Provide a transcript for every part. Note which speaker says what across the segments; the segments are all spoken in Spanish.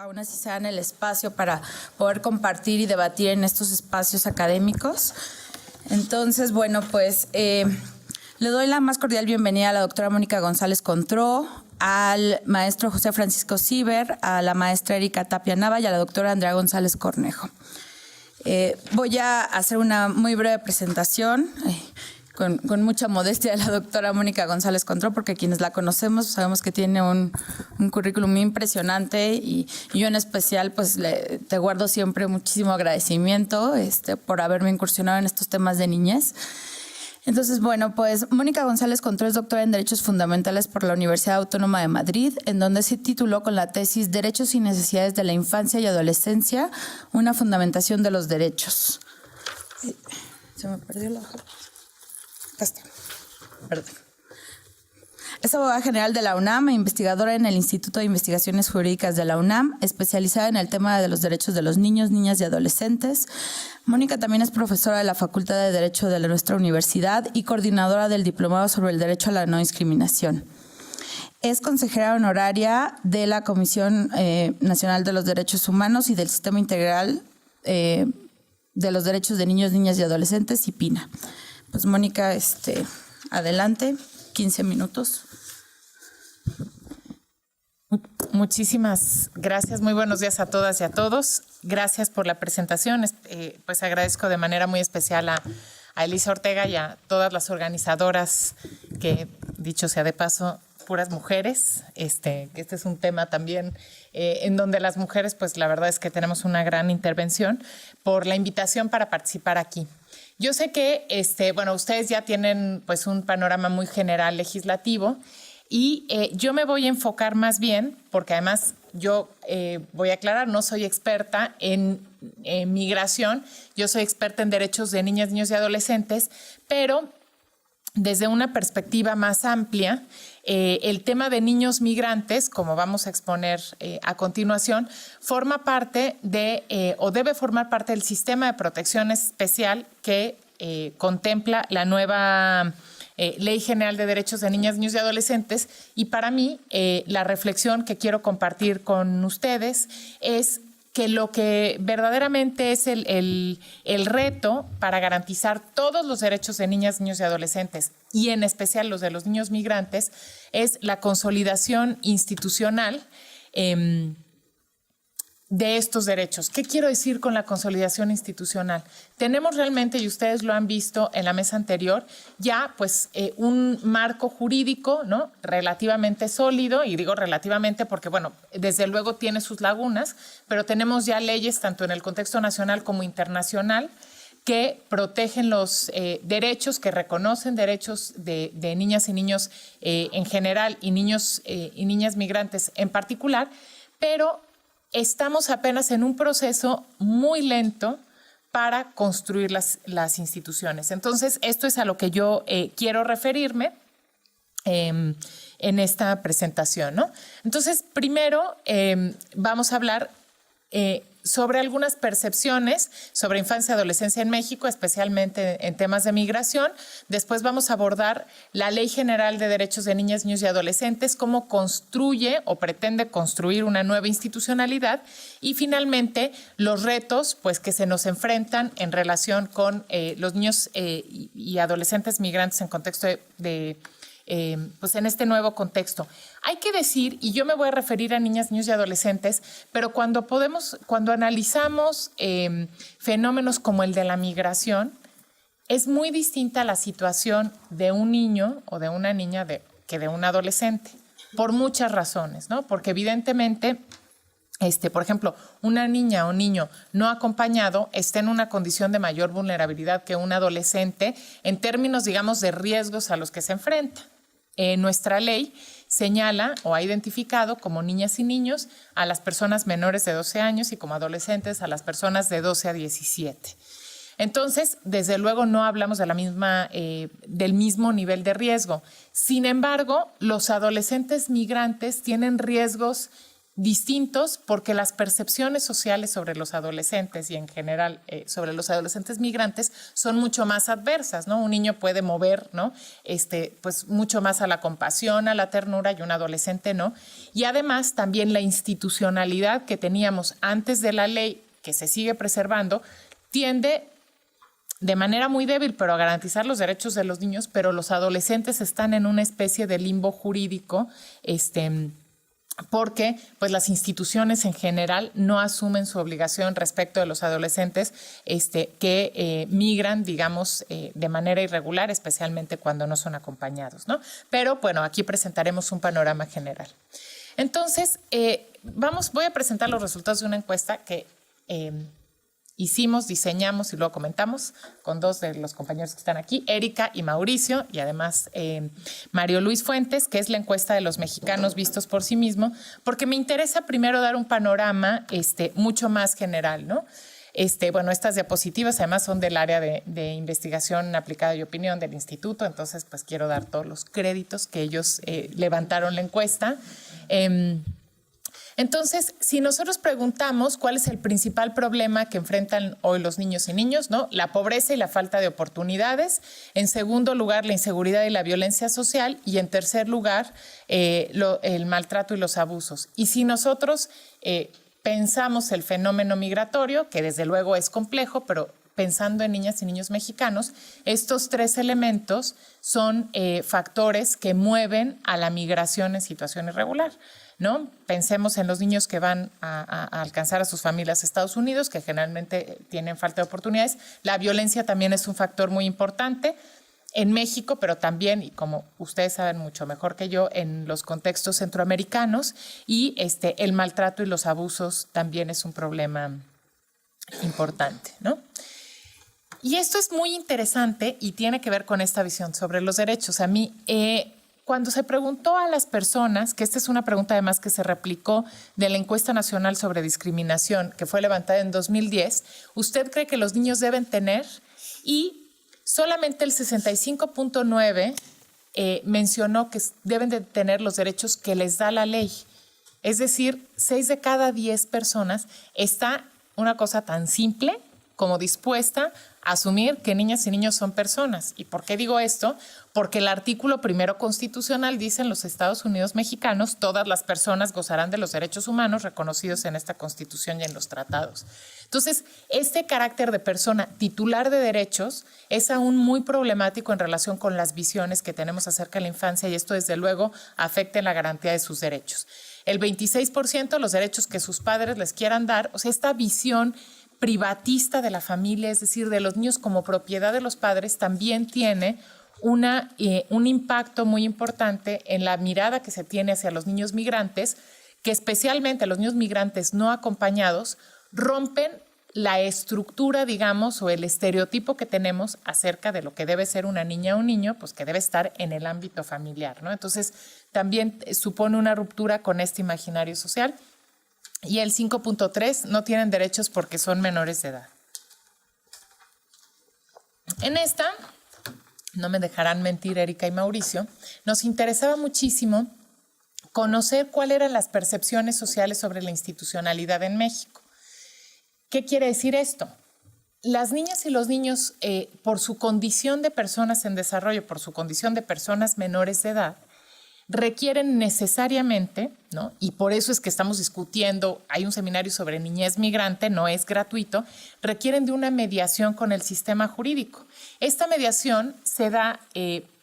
Speaker 1: aún así se dan el espacio para poder compartir y debatir en estos espacios académicos. Entonces, bueno, pues le doy la más cordial bienvenida a la doctora Mónica González Contró, al maestro José Francisco Ciber, a la maestra Erika Tapia Nava y a la doctora Andrea González Cornejo. Voy a hacer una muy breve presentación con mucha modestia de la doctora Mónica González Contró, porque quienes la conocemos sabemos que tiene un currículum muy impresionante y yo en especial pues te guardo siempre muchísimo agradecimiento por haberme incursionado en estos temas de niñez. Entonces, bueno, pues Mónica González Contró es doctora en Derechos Fundamentales por la Universidad Autónoma de Madrid, en donde se tituló con la tesis Derechos y Necesidades de la Infancia y Adolescencia, una fundamentación de los derechos. Se me perdió la hoja. Acá está. Perdón. Es abogada general de la UNAM e investigadora en el Instituto de Investigaciones Jurídicas de la UNAM, especializada en el tema de los derechos de los niños, niñas y adolescentes. Mónica también es profesora de la Facultad de Derecho de nuestra universidad y coordinadora del Diplomado sobre el Derecho a la No Discriminación. Es consejera honoraria de la Comisión Nacional de los Derechos Humanos y del Sistema Integral de los Derechos de Niños, Niñas y Adolescentes, IPINA. Pues Mónica, adelante, 15 minutos.
Speaker 2: Muchísimas gracias, muy buenos días a todas y a todos. Gracias por la presentación. Pues agradezco de manera muy especial a Elisa Ortega y a todas las organizadoras que, dicho sea de paso, puras mujeres. Este es un tema también en donde las mujeres, pues la verdad es que tenemos una gran intervención, por la invitación para participar aquí. Yo sé que, ustedes ya tienen pues un panorama muy general legislativo y yo me voy a enfocar más bien, porque además yo voy a aclarar, no soy experta en migración, yo soy experta en derechos de niñas, niños y adolescentes, pero desde una perspectiva más amplia, el tema de niños migrantes, como vamos a exponer a continuación, forma parte o debe formar parte del sistema de protección especial que contempla la nueva Ley General de Derechos de Niñas, Niños y Adolescentes. Y para mí, la reflexión que quiero compartir con ustedes es que lo que verdaderamente es el reto para garantizar todos los derechos de niñas, niños y adolescentes, y en especial los de los niños migrantes, es la consolidación institucional de estos derechos. ¿Qué quiero decir con la consolidación institucional? Tenemos realmente, y ustedes lo han visto en la mesa anterior, ya pues un marco jurídico, ¿no?, relativamente sólido, y digo relativamente porque, bueno, desde luego tiene sus lagunas, pero tenemos ya leyes tanto en el contexto nacional como internacional que protegen los derechos, que reconocen derechos de niñas y niños en general y niños y niñas migrantes en particular, pero estamos apenas en un proceso muy lento para construir las instituciones. Entonces, esto es a lo que yo quiero referirme en esta presentación, ¿no? Entonces, primero vamos a hablar sobre algunas percepciones sobre infancia y adolescencia en México, especialmente en temas de migración. Después vamos a abordar la Ley General de Derechos de Niñas, Niños y Adolescentes, cómo construye o pretende construir una nueva institucionalidad, y finalmente los retos pues, que se nos enfrentan en relación con los niños y adolescentes migrantes en contexto pues en este nuevo contexto. Hay que decir, y yo me voy a referir a niñas, niños y adolescentes, pero cuando analizamos fenómenos como el de la migración, es muy distinta la situación de un niño o de una niña que de un adolescente, por muchas razones, ¿no? Porque evidentemente, por ejemplo, una niña o niño no acompañado está en una condición de mayor vulnerabilidad que un adolescente en términos, digamos, de riesgos a los que se enfrenta. Nuestra ley señala o ha identificado como niñas y niños a las personas menores de 12 años y como adolescentes a las personas de 12 a 17. Entonces, desde luego no hablamos de del mismo nivel de riesgo. Sin embargo, los adolescentes migrantes tienen riesgos distintos porque las percepciones sociales sobre los adolescentes y en general sobre los adolescentes migrantes son mucho más adversas, ¿no? Un niño puede mover, ¿no? Pues mucho más a la compasión, a la ternura, y un adolescente no. Y además también la institucionalidad que teníamos antes de la ley, que se sigue preservando, tiende de manera muy débil, pero a garantizar los derechos de los niños, pero los adolescentes están en una especie de limbo jurídico, porque pues las instituciones en general no asumen su obligación respecto de los adolescentes que migran, digamos, de manera irregular, especialmente cuando no son acompañados, ¿no? Pero bueno, aquí presentaremos un panorama general. Entonces, voy a presentar los resultados de una encuesta que hicimos, diseñamos y luego comentamos con dos de los compañeros que están aquí, Erika y Mauricio, y además Mario Luis Fuentes, que es la encuesta de los mexicanos vistos por sí mismo, porque me interesa primero dar un panorama mucho más general, ¿no? Bueno, estas diapositivas además son del área de investigación aplicada y opinión del instituto, entonces pues quiero dar todos los créditos que ellos levantaron la encuesta. Entonces, si nosotros preguntamos cuál es el principal problema que enfrentan hoy los niños y niñas, ¿no? La pobreza y la falta de oportunidades. En segundo lugar, la inseguridad y la violencia social. Y en tercer lugar, el maltrato y los abusos. Y si nosotros pensamos el fenómeno migratorio, que desde luego es complejo, pero pensando en niñas y niños mexicanos, estos tres elementos son factores que mueven a la migración en situación irregular, ¿no? Pensemos en los niños que van a alcanzar a sus familias a Estados Unidos, que generalmente tienen falta de oportunidades. La violencia también es un factor muy importante en México, pero también, y como ustedes saben mucho mejor que yo, en los contextos centroamericanos, y el maltrato y los abusos también es un problema importante, ¿no? Y esto es muy interesante y tiene que ver con esta visión sobre los derechos. A mí, cuando se preguntó a las personas, que esta es una pregunta además que se replicó de la encuesta nacional sobre discriminación, que fue levantada en 2010, ¿usted cree que los niños deben tener? Y solamente el 65.9 mencionó que deben de tener los derechos que les da la ley. Es decir, 6 de cada 10 personas está una cosa tan simple como dispuesta a asumir que niñas y niños son personas. ¿Y por qué digo esto? Porque el artículo primero constitucional dice en los Estados Unidos mexicanos, todas las personas gozarán de los derechos humanos reconocidos en esta Constitución y en los tratados. Entonces, este carácter de persona titular de derechos es aún muy problemático en relación con las visiones que tenemos acerca de la infancia, y esto desde luego afecta en la garantía de sus derechos. El 26% los derechos que sus padres les quieran dar, o sea, esta visión privatista de la familia, es decir, de los niños como propiedad de los padres, también tiene un impacto muy importante en la mirada que se tiene hacia los niños migrantes, que especialmente los niños migrantes no acompañados rompen la estructura, digamos, o el estereotipo que tenemos acerca de lo que debe ser una niña o un niño, pues que debe estar en el ámbito familiar, ¿no? Entonces, también supone una ruptura con este imaginario social. Y el 5.3 no tienen derechos porque son menores de edad. En esta, no me dejarán mentir Erika y Mauricio, nos interesaba muchísimo conocer cuáles eran las percepciones sociales sobre la institucionalidad en México. ¿Qué quiere decir esto? Las niñas y los niños, por su condición de personas en desarrollo, por su condición de personas menores de edad, requieren necesariamente, ¿no? Y por eso es que estamos discutiendo, hay un seminario sobre niñez migrante, no es gratuito, requieren de una mediación con el sistema jurídico. Esta mediación se da,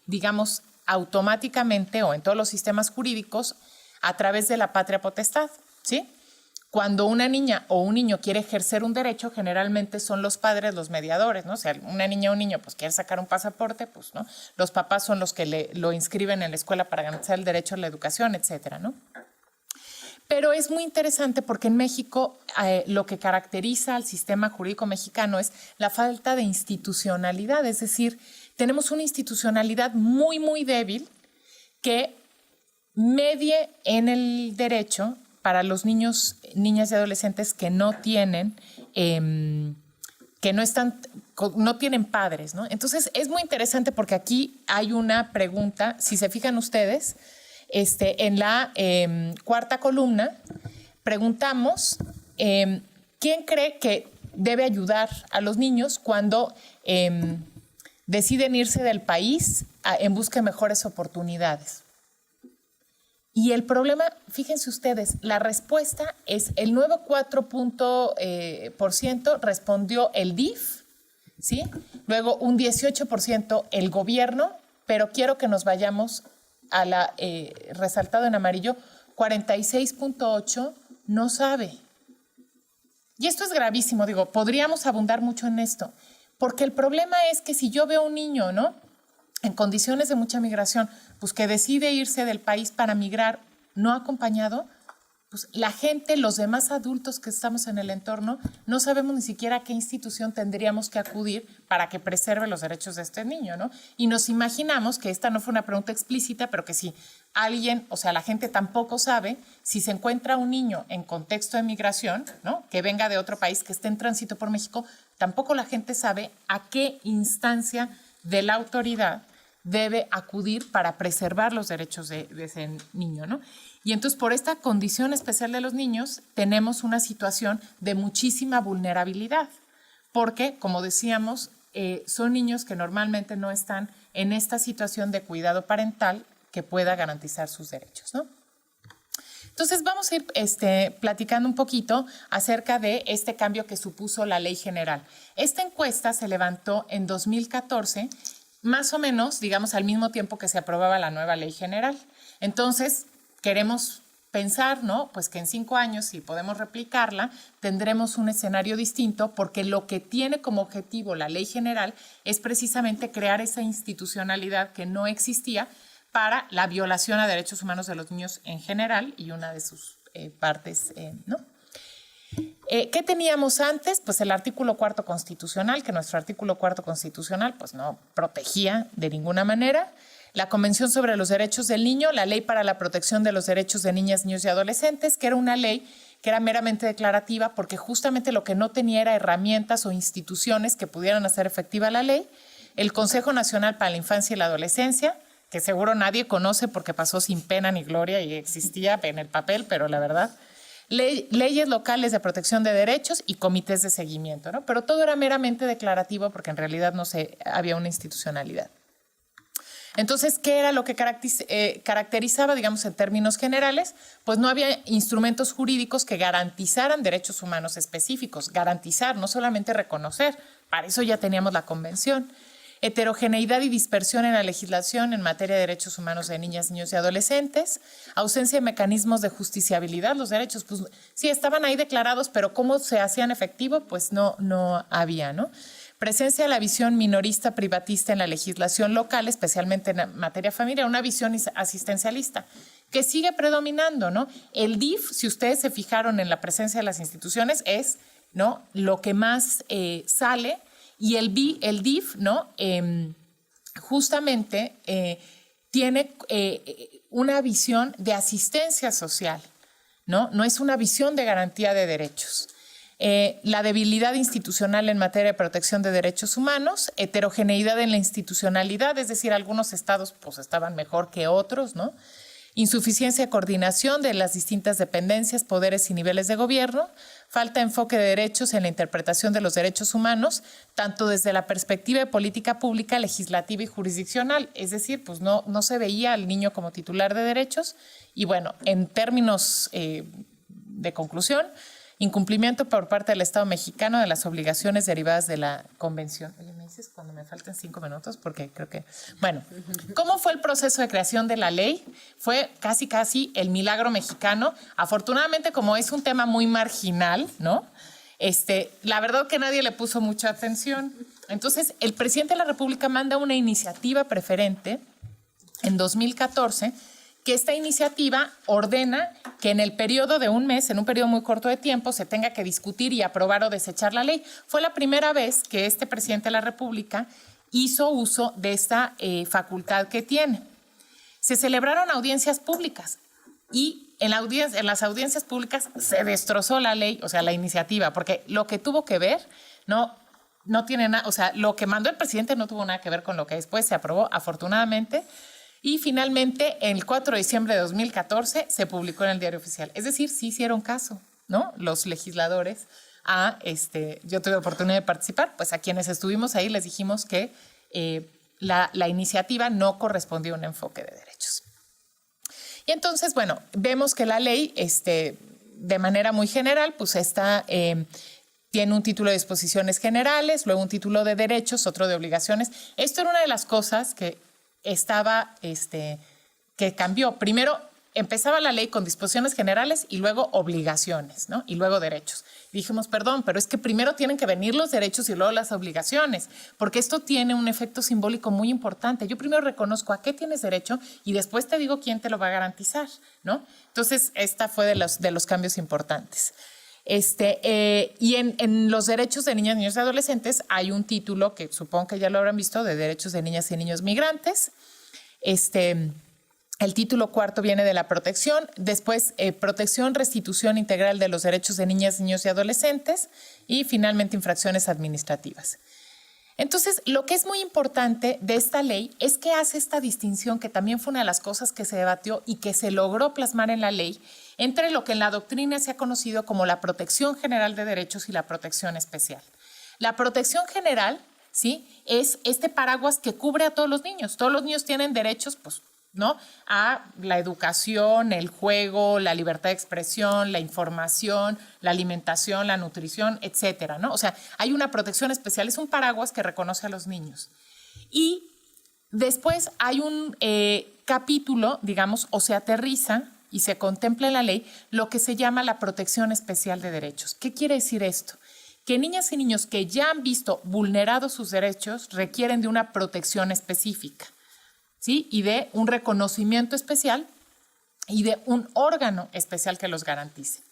Speaker 2: digamos, automáticamente o en todos los sistemas jurídicos a través de la patria potestad, ¿sí? Cuando una niña o un niño quiere ejercer un derecho, generalmente son los padres los mediadores, ¿no? O sea, una niña o un niño pues quiere sacar un pasaporte, pues, ¿no? Los papás son los que lo inscriben en la escuela para garantizar el derecho a la educación, etcétera, ¿no? Pero es muy interesante porque en México lo que caracteriza al sistema jurídico mexicano es la falta de institucionalidad, es decir, tenemos una institucionalidad muy, muy débil que medie en el derecho para los niños, niñas y adolescentes que no tienen, no tienen padres, ¿no? Entonces es muy interesante porque aquí hay una pregunta, si se fijan ustedes, en la cuarta columna preguntamos quién cree que debe ayudar a los niños cuando deciden irse del país en busca de mejores oportunidades. Y el problema, fíjense ustedes, la respuesta es el 9,4% respondió el DIF, ¿sí? Luego un 18% el gobierno, pero quiero que nos vayamos a la resaltado en amarillo, 46,8% no sabe. Y esto es gravísimo, digo, podríamos abundar mucho en esto, porque el problema es que si yo veo un niño, ¿no?, en condiciones de mucha migración, pues que decide irse del país para migrar no acompañado, pues la gente, los demás adultos que estamos en el entorno, no sabemos ni siquiera a qué institución tendríamos que acudir para que preserve los derechos de este niño, ¿no? Y nos imaginamos que esta no fue una pregunta explícita, pero que si alguien, o sea, la gente tampoco sabe, si se encuentra un niño en contexto de migración, ¿no?, que venga de otro país, que esté en tránsito por México, tampoco la gente sabe a qué instancia de la autoridad debe acudir para preservar los derechos de ese niño, ¿no? Y entonces, por esta condición especial de los niños, tenemos una situación de muchísima vulnerabilidad, porque, como decíamos, son niños que normalmente no están en esta situación de cuidado parental que pueda garantizar sus derechos, ¿no? Entonces, vamos a ir platicando un poquito acerca de este cambio que supuso la Ley General. Esta encuesta se levantó en 2014, más o menos, digamos, al mismo tiempo que se aprobaba la nueva Ley General. Entonces, queremos pensar, ¿no?, pues que en 5 años, si podemos replicarla, tendremos un escenario distinto, porque lo que tiene como objetivo la Ley General es precisamente crear esa institucionalidad que no existía para la violación a derechos humanos de los niños en general y una de sus partes, ¿no? ¿Qué teníamos antes? Pues el artículo 4 constitucional, que nuestro artículo 4 constitucional pues no protegía de ninguna manera. La Convención sobre los Derechos del Niño, la Ley para la Protección de los Derechos de Niñas, Niños y Adolescentes, que era una ley que era meramente declarativa porque justamente lo que no tenía era herramientas o instituciones que pudieran hacer efectiva la ley. El Consejo Nacional para la Infancia y la Adolescencia, que seguro nadie conoce porque pasó sin pena ni gloria y existía en el papel, pero la verdad... leyes locales de protección de derechos y comités de seguimiento, ¿no? Pero todo era meramente declarativo porque en realidad no había una institucionalidad. Entonces, ¿qué era lo que caracterizaba, digamos, en términos generales? Pues no había instrumentos jurídicos que garantizaran derechos humanos específicos. Garantizar, no solamente reconocer. Para eso ya teníamos la convención. Heterogeneidad y dispersión en la legislación en materia de derechos humanos de niñas, niños y adolescentes, ausencia de mecanismos de justiciabilidad, los derechos, pues sí, estaban ahí declarados, pero ¿cómo se hacían efectivo? Pues no había, ¿no? Presencia de la visión minorista privatista en la legislación local, especialmente en materia familiar, una visión asistencialista, que sigue predominando, ¿no? El DIF, si ustedes se fijaron en la presencia de las instituciones, es, ¿no?, lo que más sale. Y el DIF, ¿no?, justamente tiene una visión de asistencia social, ¿no? No es una visión de garantía de derechos. La debilidad institucional en materia de protección de derechos humanos, heterogeneidad en la institucionalidad, es decir, algunos estados pues estaban mejor que otros, ¿no? Insuficiencia de coordinación de las distintas dependencias, poderes y niveles de gobierno, falta de enfoque de derechos en la interpretación de los derechos humanos, tanto desde la perspectiva de política pública, legislativa y jurisdiccional, es decir, pues no se veía al niño como titular de derechos. Y bueno, en términos de conclusión, incumplimiento por parte del Estado mexicano de las obligaciones derivadas de la Convención. Oye, ¿me dices cuando me falten 5 minutos? Porque creo que... Bueno, ¿cómo fue el proceso de creación de la ley? Fue casi el milagro mexicano. Afortunadamente, como es un tema muy marginal, ¿no? La verdad que nadie le puso mucha atención. Entonces, el presidente de la República manda una iniciativa preferente en 2014, que esta iniciativa ordena que en el periodo de un mes, en un periodo muy corto de tiempo, se tenga que discutir y aprobar o desechar la ley. Fue la primera vez que este presidente de la República hizo uso de esta facultad que tiene. Se celebraron audiencias públicas y en las audiencias públicas se destrozó la ley, o sea, la iniciativa, porque lo que tuvo que ver no tiene nada, o sea, lo que mandó el presidente no tuvo nada que ver con lo que después se aprobó, afortunadamente. Y finalmente, el 4 de diciembre de 2014, se publicó en el Diario Oficial. Es decir, sí hicieron caso, ¿no? Los legisladores yo tuve oportunidad de participar, pues a quienes estuvimos ahí les dijimos que la iniciativa no correspondía a un enfoque de derechos. Y entonces, bueno, vemos que la ley, de manera muy general, pues tiene un título de disposiciones generales, luego un título de derechos, otro de obligaciones. Esto era una de las cosas que que cambió. Primero, empezaba la ley con disposiciones generales y luego obligaciones, ¿no? Y luego derechos. Y dijimos, perdón, pero es que primero tienen que venir los derechos y luego las obligaciones, porque esto tiene un efecto simbólico muy importante. Yo primero reconozco a qué tienes derecho y después te digo quién te lo va a garantizar, ¿no? Entonces, esta fue de los cambios importantes. Y en los derechos de niñas, niños y adolescentes hay un título que supongo que ya lo habrán visto, de derechos de niñas y niños migrantes. El título cuarto viene de la protección, después protección, restitución integral de los derechos de niñas, niños y adolescentes y finalmente infracciones administrativas. Entonces, lo que es muy importante de esta ley es que hace esta distinción, que también fue una de las cosas que se debatió y que se logró plasmar en la ley, entre lo que en la doctrina se ha conocido como la protección general de derechos y la protección especial. La protección general, ¿sí?, es este paraguas que cubre a todos los niños. Todos los niños tienen derechos, pues, ¿no?, a la educación, el juego, la libertad de expresión, la información, la alimentación, la nutrición, etcétera, ¿no? O sea, hay una protección especial, es un paraguas que reconoce a los niños. Y después hay un capítulo, digamos, o se aterriza y se contempla en la ley lo que se llama la protección especial de derechos. ¿Qué quiere decir esto? Que niñas y niños que ya han visto vulnerados sus derechos requieren de una protección específica, ¿sí?, y de un reconocimiento especial y de un órgano especial que los garantice.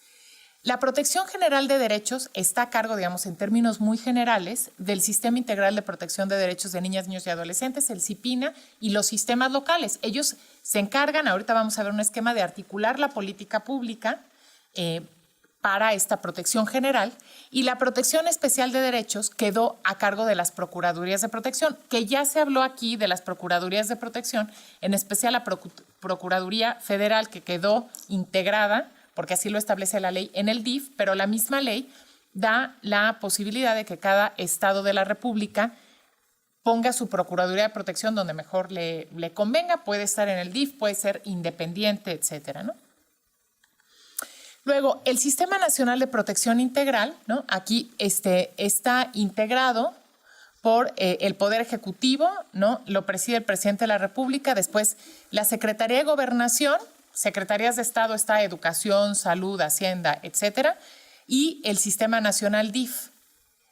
Speaker 2: La protección general de derechos está a cargo, digamos, en términos muy generales, del Sistema Integral de Protección de Derechos de Niñas, Niños y Adolescentes, el CIPINA, y los sistemas locales. Ellos se encargan, ahorita vamos a ver un esquema de articular la política pública para esta protección general, y la protección especial de derechos quedó a cargo de las Procuradurías de Protección, que ya se habló aquí de las Procuradurías de Protección, en especial la Procuraduría Federal, que quedó integrada, porque así lo establece la ley, en el DIF, pero la misma ley da la posibilidad de que cada estado de la República ponga su Procuraduría de Protección donde mejor le convenga. Puede estar en el DIF, puede ser independiente, etcétera, ¿no? Luego, el Sistema Nacional de Protección Integral, ¿no?, aquí está integrado por el Poder Ejecutivo, ¿no?, lo preside el Presidente de la República, después la Secretaría de Gobernación, Secretarías de Estado está Educación, Salud, Hacienda, etcétera, y el Sistema Nacional DIF.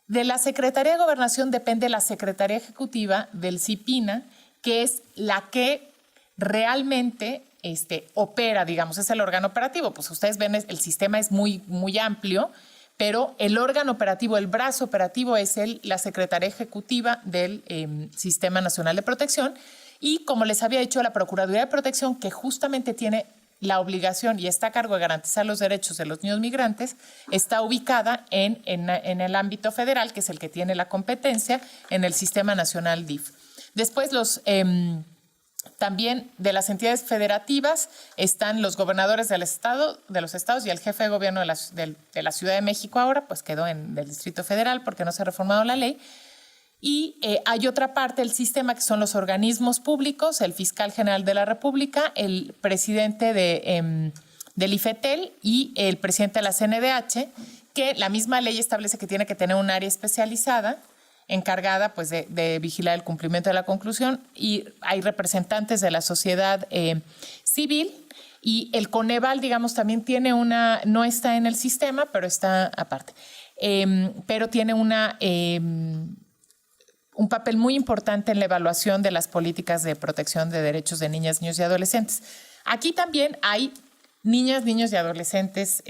Speaker 2: De la Secretaría de Gobernación depende la Secretaría Ejecutiva del CIPINA, que es la que realmente opera, digamos, es el órgano operativo. Pues ustedes ven, el sistema es muy, muy amplio, pero el órgano operativo, el brazo operativo es la Secretaría Ejecutiva del Sistema Nacional de Protección. Y como les había dicho, la Procuraduría de Protección, que justamente tiene la obligación y está a cargo de garantizar los derechos de los niños migrantes, está ubicada en el ámbito federal, que es el que tiene la competencia, en el Sistema Nacional DIF. Después también de las entidades federativas están los gobernadores de los estados y el jefe de gobierno de la Ciudad de México ahora, pues quedó del Distrito Federal porque no se ha reformado la ley. Y hay otra parte del sistema que son los organismos públicos, el fiscal general de la República, el presidente del IFETEL y el presidente de la CNDH, que la misma ley establece que tiene que tener un área especializada encargada, pues, de vigilar el cumplimiento de la conclusión, y hay representantes de la sociedad civil, y el Coneval, digamos, también tiene no está en el sistema, pero está aparte, pero tiene un papel muy importante en la evaluación de las políticas de protección de derechos de niñas, niños y adolescentes. Aquí también hay niñas, niños y adolescentes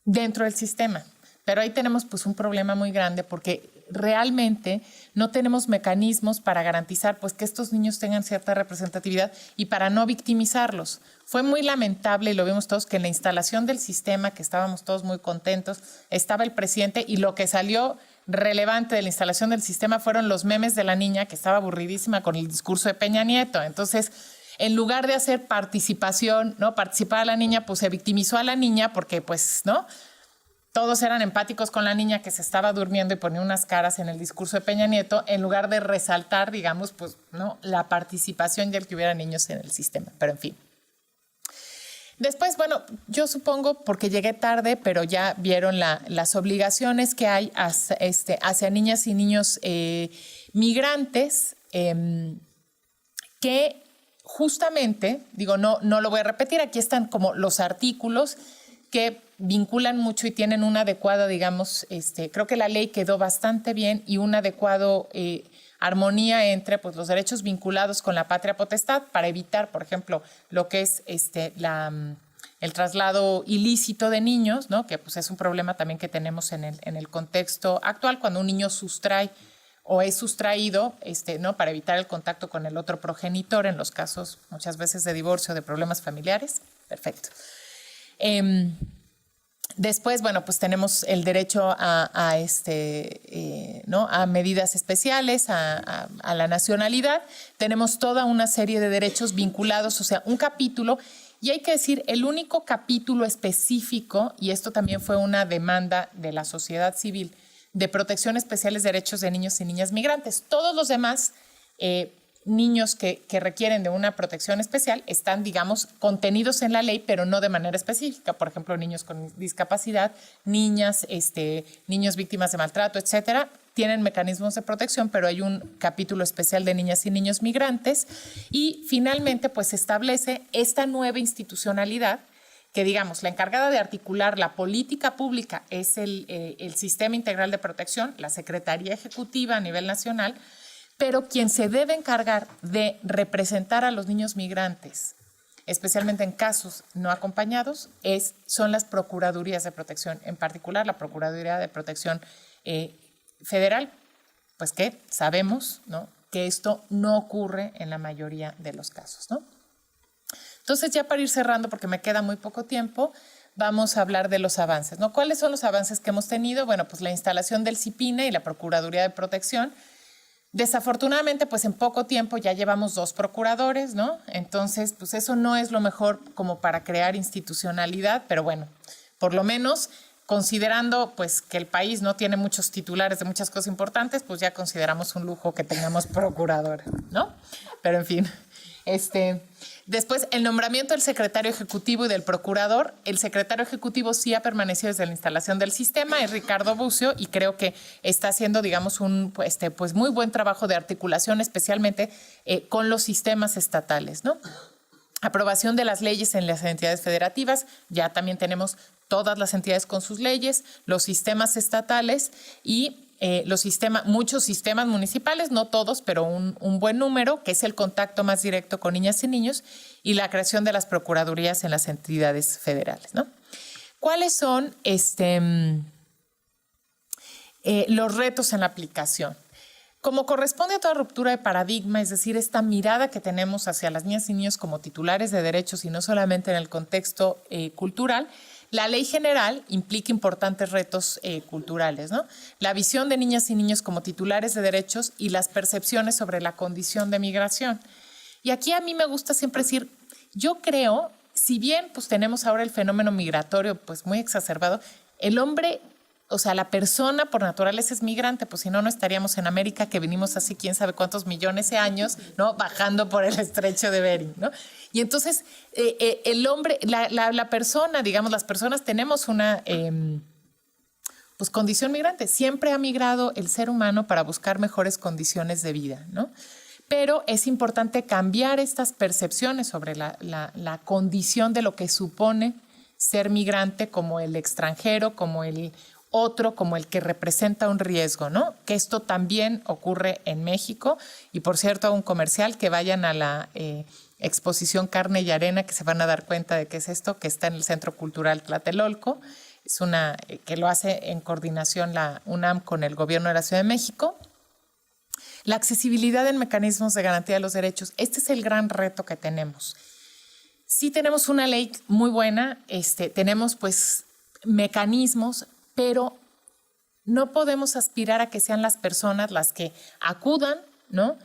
Speaker 2: dentro del sistema. Pero ahí tenemos, pues, un problema muy grande porque realmente no tenemos mecanismos para garantizar, pues, que estos niños tengan cierta representatividad y para no victimizarlos. Fue muy lamentable, y lo vimos todos, que en la instalación del sistema, que estábamos todos muy contentos, estaba el presidente, y lo que salió relevante de la instalación del sistema fueron los memes de la niña que estaba aburridísima con el discurso de Peña Nieto. Entonces, en lugar de hacer participación, ¿no? Participar a la niña, pues se victimizó a la niña porque, pues, ¿no? Todos eran empáticos con la niña que se estaba durmiendo y ponía unas caras en el discurso de Peña Nieto, en lugar de resaltar, digamos, pues, ¿no? La participación y el que hubiera niños en el sistema. Pero, en fin. Después, bueno, yo supongo, porque llegué tarde, pero ya vieron las obligaciones que hay hacia niñas y niños migrantes, que justamente, digo, no lo voy a repetir, aquí están como los artículos que vinculan mucho y tienen una adecuada, digamos, creo que la ley quedó bastante bien y una adecuada armonía entre pues, los derechos vinculados con la patria potestad para evitar, por ejemplo, lo que es el traslado ilícito de niños, ¿no? Que pues, es un problema también que tenemos en el contexto actual, cuando un niño sustrae o es sustraído, ¿no? Para evitar el contacto con el otro progenitor en los casos muchas veces de divorcio, de problemas familiares. Perfecto. Después, bueno, pues tenemos el derecho ¿no? A medidas especiales, a la nacionalidad. Tenemos toda una serie de derechos vinculados, o sea, un capítulo. Y hay que decir, el único capítulo específico, y esto también fue una demanda de la sociedad civil, de protección especiales de derechos de niños y niñas migrantes. Todos los demás niños que requieren de una protección especial están, digamos, contenidos en la ley, pero no de manera específica. Por ejemplo, niños con discapacidad, niñas, niños víctimas de maltrato, etcétera, tienen mecanismos de protección, pero hay un capítulo especial de niñas y niños migrantes. Y finalmente, pues se establece esta nueva institucionalidad que, digamos, la encargada de articular la política pública es el Sistema Integral de Protección, la Secretaría Ejecutiva a nivel nacional, pero quien se debe encargar de representar a los niños migrantes, especialmente en casos no acompañados, son las Procuradurías de Protección, en particular la Procuraduría de Protección Federal, pues que sabemos, ¿no? Que esto no ocurre en la mayoría de los casos, ¿no? Entonces, ya para ir cerrando, porque me queda muy poco tiempo, vamos a hablar de los avances, ¿no? ¿Cuáles son los avances que hemos tenido? Bueno, pues la instalación del CIPINE y la Procuraduría de Protección. Desafortunadamente, pues en poco tiempo ya llevamos 2 procuradores, ¿no? Entonces, pues eso no es lo mejor como para crear institucionalidad, pero bueno, por lo menos considerando pues que el país no tiene muchos titulares de muchas cosas importantes, pues ya consideramos un lujo que tengamos procuradora, ¿no? Pero en fin, después, el nombramiento del secretario ejecutivo y del procurador. El secretario ejecutivo sí ha permanecido desde la instalación del sistema, es Ricardo Bucio, y creo que está haciendo, digamos, un pues muy buen trabajo de articulación, especialmente con los sistemas estatales, ¿no? Aprobación de las leyes en las entidades federativas. Ya también tenemos todas las entidades con sus leyes, los sistemas estatales y muchos sistemas municipales, no todos, pero un buen número, que es el contacto más directo con niñas y niños, y la creación de las procuradurías en las entidades federales, ¿no? ¿Cuáles son los retos en la aplicación? Como corresponde a toda ruptura de paradigma, es decir, esta mirada que tenemos hacia las niñas y niños como titulares de derechos y no solamente en el contexto cultural, la ley general implica importantes retos culturales, ¿no? La visión de niñas y niños como titulares de derechos y las percepciones sobre la condición de migración. Y aquí a mí me gusta siempre decir, yo creo, si bien pues tenemos ahora el fenómeno migratorio pues muy exacerbado, el hombre, o sea, la persona por naturaleza es migrante, pues si no, no estaríamos en América, que venimos así quién sabe cuántos millones de años, ¿no? Bajando por el estrecho de Bering, ¿no? Y entonces el hombre, la persona, digamos, las personas tenemos una pues condición migrante. Siempre ha migrado el ser humano para buscar mejores condiciones de vida, ¿no? Pero es importante cambiar estas percepciones sobre la condición de lo que supone ser migrante, como el extranjero, como el otro, como el que representa un riesgo, ¿no? Que esto también ocurre en México. Y por cierto, un comercial, que vayan a la exposición Carne y Arena, que se van a dar cuenta de qué es esto, que está en el Centro Cultural Tlatelolco. Es una que lo hace en coordinación la UNAM con el Gobierno de la Ciudad de México. La accesibilidad en mecanismos de garantía de los derechos. Este es el gran reto que tenemos. Sí tenemos una ley muy buena, tenemos pues mecanismos, pero no podemos aspirar a que sean las personas las que acudan, ¿no?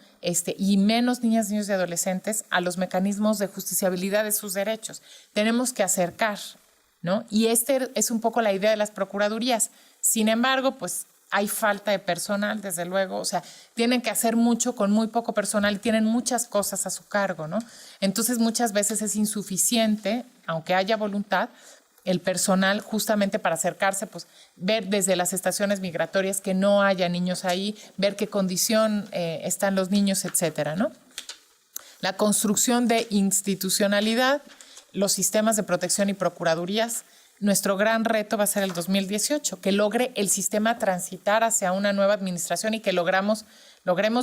Speaker 2: Y menos niñas, niños y adolescentes a los mecanismos de justiciabilidad de sus derechos. Tenemos que acercar, ¿no? Y es un poco la idea de las procuradurías. Sin embargo, pues hay falta de personal, desde luego, o sea, tienen que hacer mucho con muy poco personal y tienen muchas cosas a su cargo, ¿no? Entonces muchas veces es insuficiente, aunque haya voluntad, el personal justamente para acercarse, pues ver desde las estaciones migratorias que no haya niños ahí, ver qué condición están los niños, etcétera, ¿no? La construcción de institucionalidad, los sistemas de protección y procuradurías. Nuestro gran reto va a ser el 2018, que logre el sistema transitar hacia una nueva administración y que logremos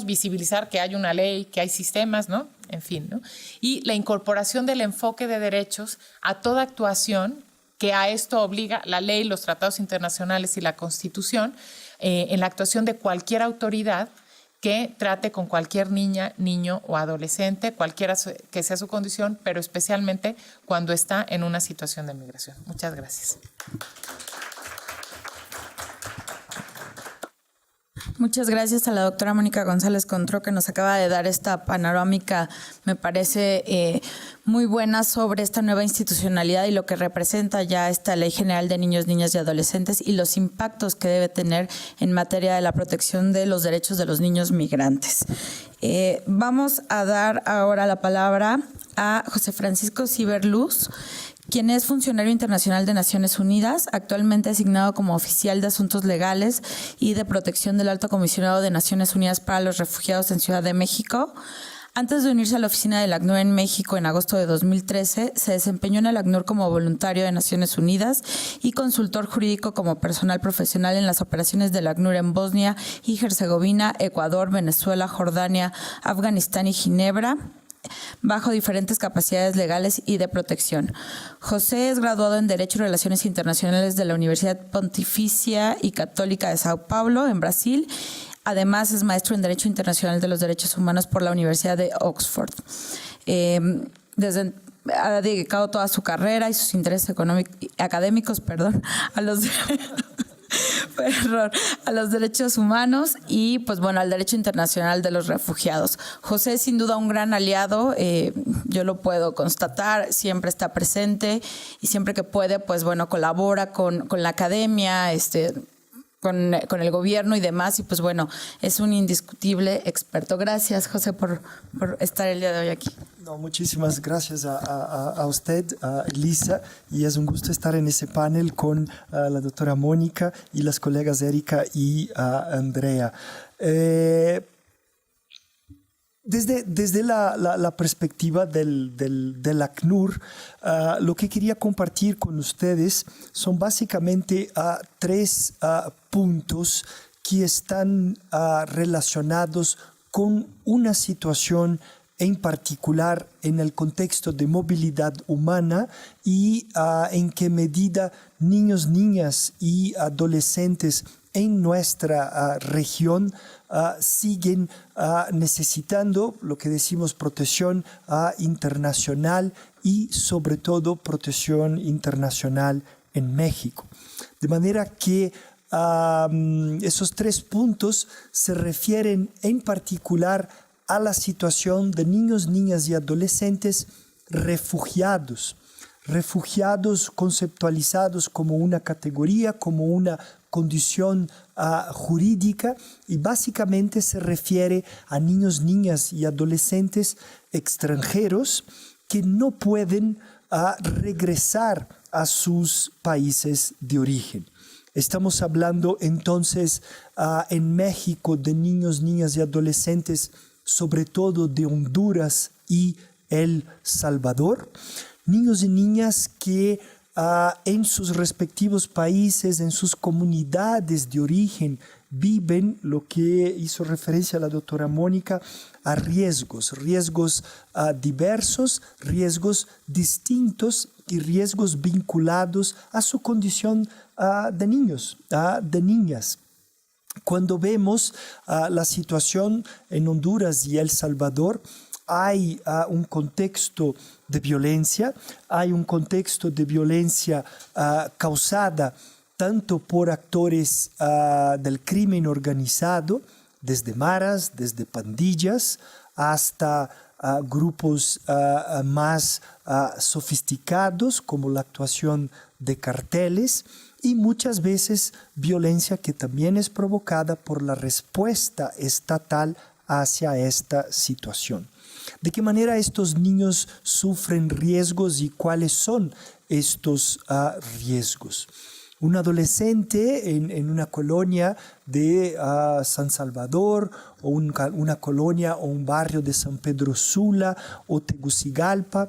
Speaker 2: visibilizar que hay una ley, que hay sistemas, ¿no? En fin, ¿no? Y la incorporación del enfoque de derechos a toda actuación, que a esto obliga la ley, los tratados internacionales y la Constitución, en la actuación de cualquier autoridad que trate con cualquier niña, niño o adolescente, cualquiera que sea su condición, pero especialmente cuando está en una situación de migración. Muchas gracias.
Speaker 1: Muchas gracias a la doctora Mónica González Contró, que nos acaba de dar esta panorámica, me parece muy buena, sobre esta nueva institucionalidad y lo que representa ya esta Ley General de Niños, Niñas y Adolescentes y los impactos que debe tener en materia de la protección de los derechos de los niños migrantes. Vamos a dar ahora la palabra a José Francisco Ciberluz, quien es funcionario internacional de Naciones Unidas, actualmente asignado como oficial de Asuntos Legales y de Protección del Alto Comisionado de Naciones Unidas para los Refugiados en Ciudad de México. Antes de unirse a la oficina del ACNUR en México en agosto de 2013, se desempeñó en el ACNUR como voluntario de Naciones Unidas y consultor jurídico como personal profesional en las operaciones del ACNUR en Bosnia y Herzegovina, Ecuador, Venezuela, Jordania, Afganistán y Ginebra, bajo diferentes capacidades legales y de protección. José es graduado en Derecho y Relaciones Internacionales de la Universidad Pontificia y Católica de Sao Paulo, en Brasil. Además, es maestro en Derecho Internacional de los Derechos Humanos por la Universidad de Oxford. Ha dedicado toda su carrera y sus intereses académicos a los derechos humanos y, pues bueno, al derecho internacional de los refugiados. José es sin duda un gran aliado, yo lo puedo constatar, siempre está presente y siempre que puede, pues bueno, colabora con la academia, con el gobierno y demás, y pues bueno, es un indiscutible experto. Gracias, José, por estar el día de hoy aquí.
Speaker 3: No, muchísimas gracias a usted, a Elisa, y es un gusto estar en ese panel con la doctora Mónica y las colegas Erika y Andrea. Desde la perspectiva del ACNUR, lo que quería compartir con ustedes son básicamente tres puntos que están relacionados con una situación en particular en el contexto de movilidad humana y en qué medida niños, niñas y adolescentes en nuestra región siguen necesitando lo que decimos protección internacional y sobre todo protección internacional en México. De manera que esos tres puntos se refieren en particular a la situación de niños, niñas y adolescentes refugiados conceptualizados como una categoría, como una condición jurídica, y básicamente se refiere a niños, niñas y adolescentes extranjeros que no pueden regresar a sus países de origen. Estamos hablando entonces en México de niños, niñas y adolescentes, sobre todo de Honduras y El Salvador, niños y niñas que en sus respectivos países, en sus comunidades de origen, viven lo que hizo referencia la doctora Mónica a riesgos diversos, riesgos distintos y riesgos vinculados a su condición de niños, de niñas. Cuando vemos la situación en Honduras y El Salvador, hay un contexto de violencia, causada tanto por actores del crimen organizado, desde maras, desde pandillas, hasta grupos más sofisticados, como la actuación de carteles, y muchas veces violencia que también es provocada por la respuesta estatal hacia esta situación. ¿De qué manera estos niños sufren riesgos y cuáles son estos riesgos? Un adolescente en una colonia de San Salvador o una colonia o un barrio de San Pedro Sula o Tegucigalpa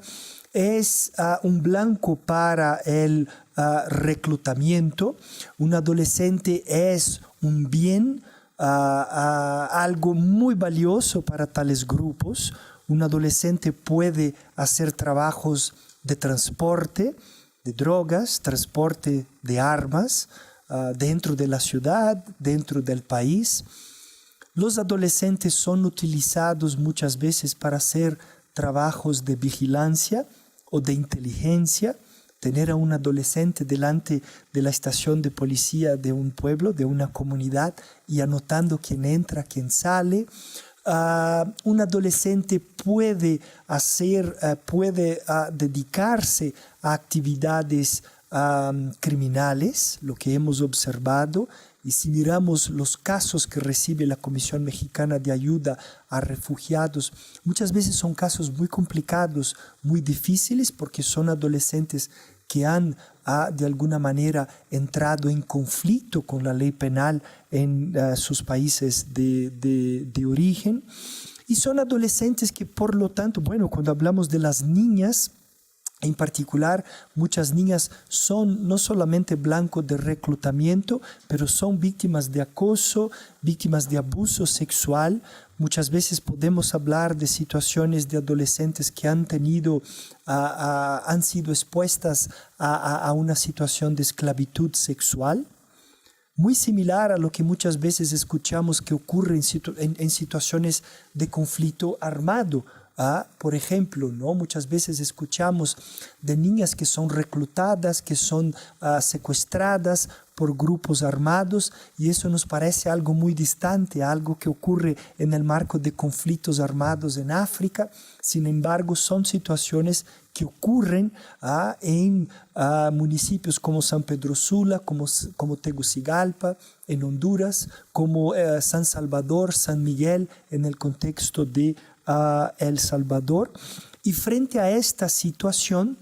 Speaker 3: es un blanco para el reclutamiento. Un adolescente es un bien, algo muy valioso para tales grupos. Un adolescente puede hacer trabajos de transporte de drogas, transporte de armas dentro de la ciudad, dentro del país. Los adolescentes son utilizados muchas veces para hacer trabajos de vigilancia o de inteligencia. Tener a un adolescente delante de la estación de policía de un pueblo, de una comunidad, y anotando quién entra, quién sale. Un adolescente puede dedicarse a actividades criminales, lo que hemos observado, y si miramos los casos que recibe la Comisión Mexicana de Ayuda a Refugiados, muchas veces son casos muy complicados, muy difíciles, porque son adolescentes que han de alguna manera entrado en conflicto con la ley penal en sus países de origen. Y son adolescentes que, por lo tanto, bueno, cuando hablamos de las niñas, en particular, muchas niñas son no solamente blanco de reclutamiento, pero son víctimas de acoso, víctimas de abuso sexual. Muchas veces podemos hablar de situaciones de adolescentes que han sido expuestas a una situación de esclavitud sexual, muy similar a lo que muchas veces escuchamos que ocurre en situaciones de conflicto armado. Por ejemplo, ¿no? Muchas veces escuchamos de niñas que son reclutadas, que son secuestradas por grupos armados, y eso nos parece algo muy distante, algo que ocurre en el marco de conflictos armados en África. Sin embargo, son situaciones que ocurren en municipios como San Pedro Sula, como Tegucigalpa, en Honduras, como San Salvador, San Miguel, en el contexto de El Salvador. Y frente a esta situación,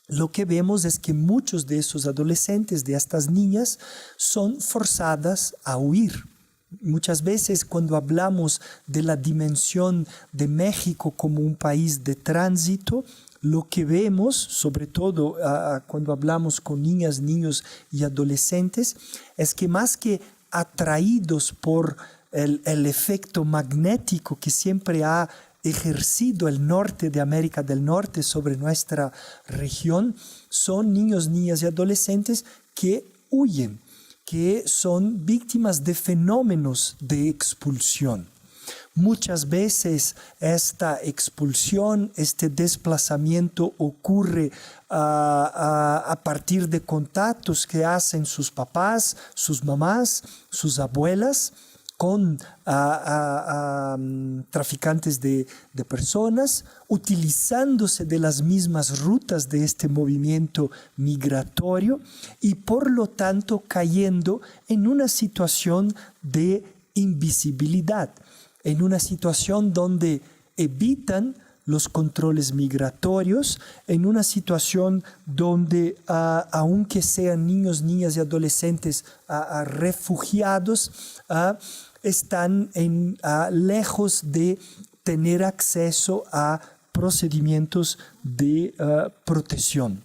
Speaker 3: lo que vemos es que muchos de esos adolescentes, de estas niñas, son forzadas a huir. Muchas veces cuando hablamos de la dimensión de México como un país de tránsito, lo que vemos, sobre todo cuando hablamos con niñas, niños y adolescentes, es que más que atraídos por el efecto magnético que siempre ha ejercido el norte de América del Norte sobre nuestra región, son niños, niñas y adolescentes que huyen, que son víctimas de fenómenos de expulsión. Muchas veces esta expulsión, este desplazamiento ocurre a partir de contactos que hacen sus papás, sus mamás, sus abuelas, con traficantes de personas, utilizándose de las mismas rutas de este movimiento migratorio y por lo tanto cayendo en una situación de invisibilidad, en una situación donde evitan los controles migratorios, en una situación donde, aunque sean niños, niñas y adolescentes refugiados, están lejos de tener acceso a procedimientos de protección.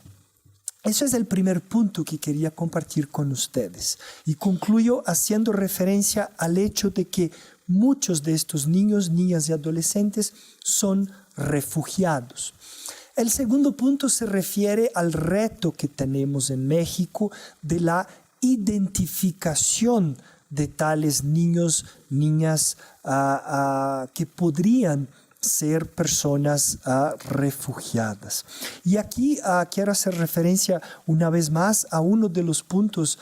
Speaker 3: Ese es el primer punto que quería compartir con ustedes. Y concluyo haciendo referencia al hecho de que muchos de estos niños, niñas y adolescentes son refugiados. El segundo punto se refiere al reto que tenemos en México de la identificación de tales niños, niñas que podrían ser personas refugiadas. Y aquí quiero hacer referencia una vez más a uno de los puntos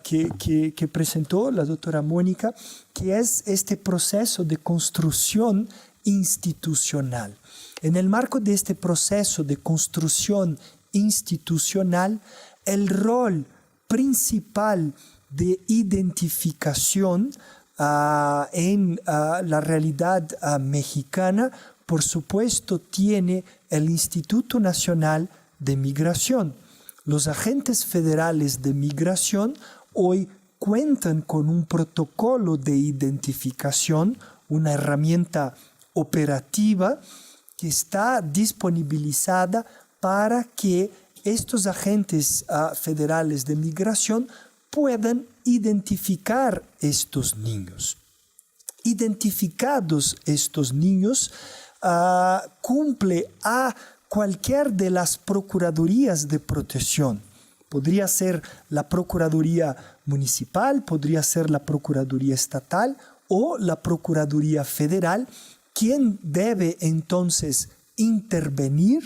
Speaker 3: que presentó la doctora Mónica, que es este proceso de construcción institucional. En el marco de este proceso de construcción institucional, el rol principal de identificación en la realidad mexicana, por supuesto, tiene el Instituto Nacional de Migración. Los agentes federales de migración hoy cuentan con un protocolo de identificación, una herramienta operativa que está disponibilizada para que estos agentes federales de migración puedan identificar estos niños. Identificados estos niños, cumple a cualquier de las procuradurías de protección. Podría ser la Procuraduría Municipal, podría ser la Procuraduría Estatal o la Procuraduría Federal, quien debe entonces intervenir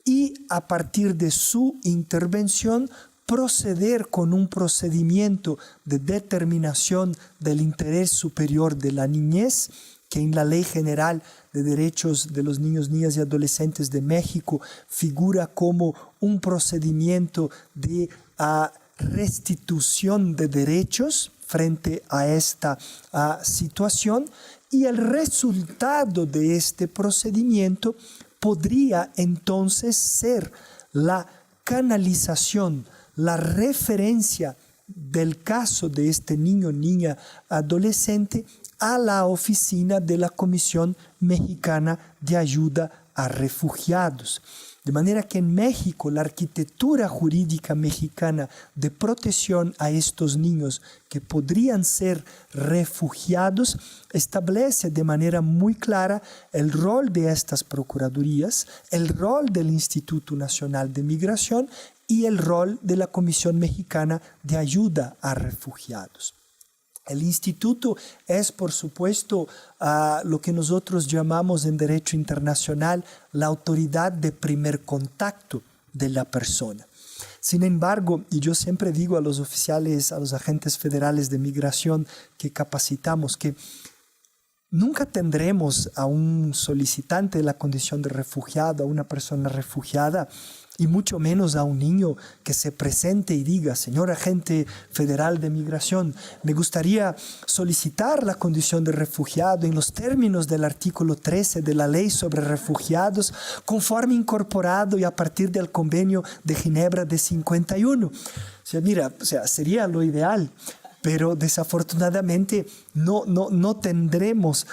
Speaker 3: y a partir de su intervención proceder con un procedimiento de determinación del interés superior de la niñez, que en la Ley General de Derechos de los Niños, Niñas y Adolescentes de México figura como un procedimiento de restitución de derechos frente a esta situación, y el resultado de este procedimiento podría entonces ser la canalización, la referencia del caso de este niño, niña, adolescente a la oficina de la Comisión Mexicana de Ayuda a Refugiados. De manera que en México la arquitectura jurídica mexicana de protección a estos niños que podrían ser refugiados establece de manera muy clara el rol de estas procuradurías, el rol del Instituto Nacional de Migración y el rol de la Comisión Mexicana de Ayuda a Refugiados. El instituto es, por supuesto, lo que nosotros llamamos en derecho internacional la autoridad de primer contacto de la persona. Sin embargo, y yo siempre digo a los oficiales, a los agentes federales de migración que capacitamos, que nunca tendremos a un solicitante de la condición de refugiado, a una persona refugiada, y mucho menos a un niño que se presente y diga: señor agente federal de migración, me gustaría solicitar la condición de refugiado en los términos del artículo 13 de la Ley sobre Refugiados, conforme incorporado y a partir del Convenio de Ginebra de 51. Sería lo ideal, pero desafortunadamente no tendremos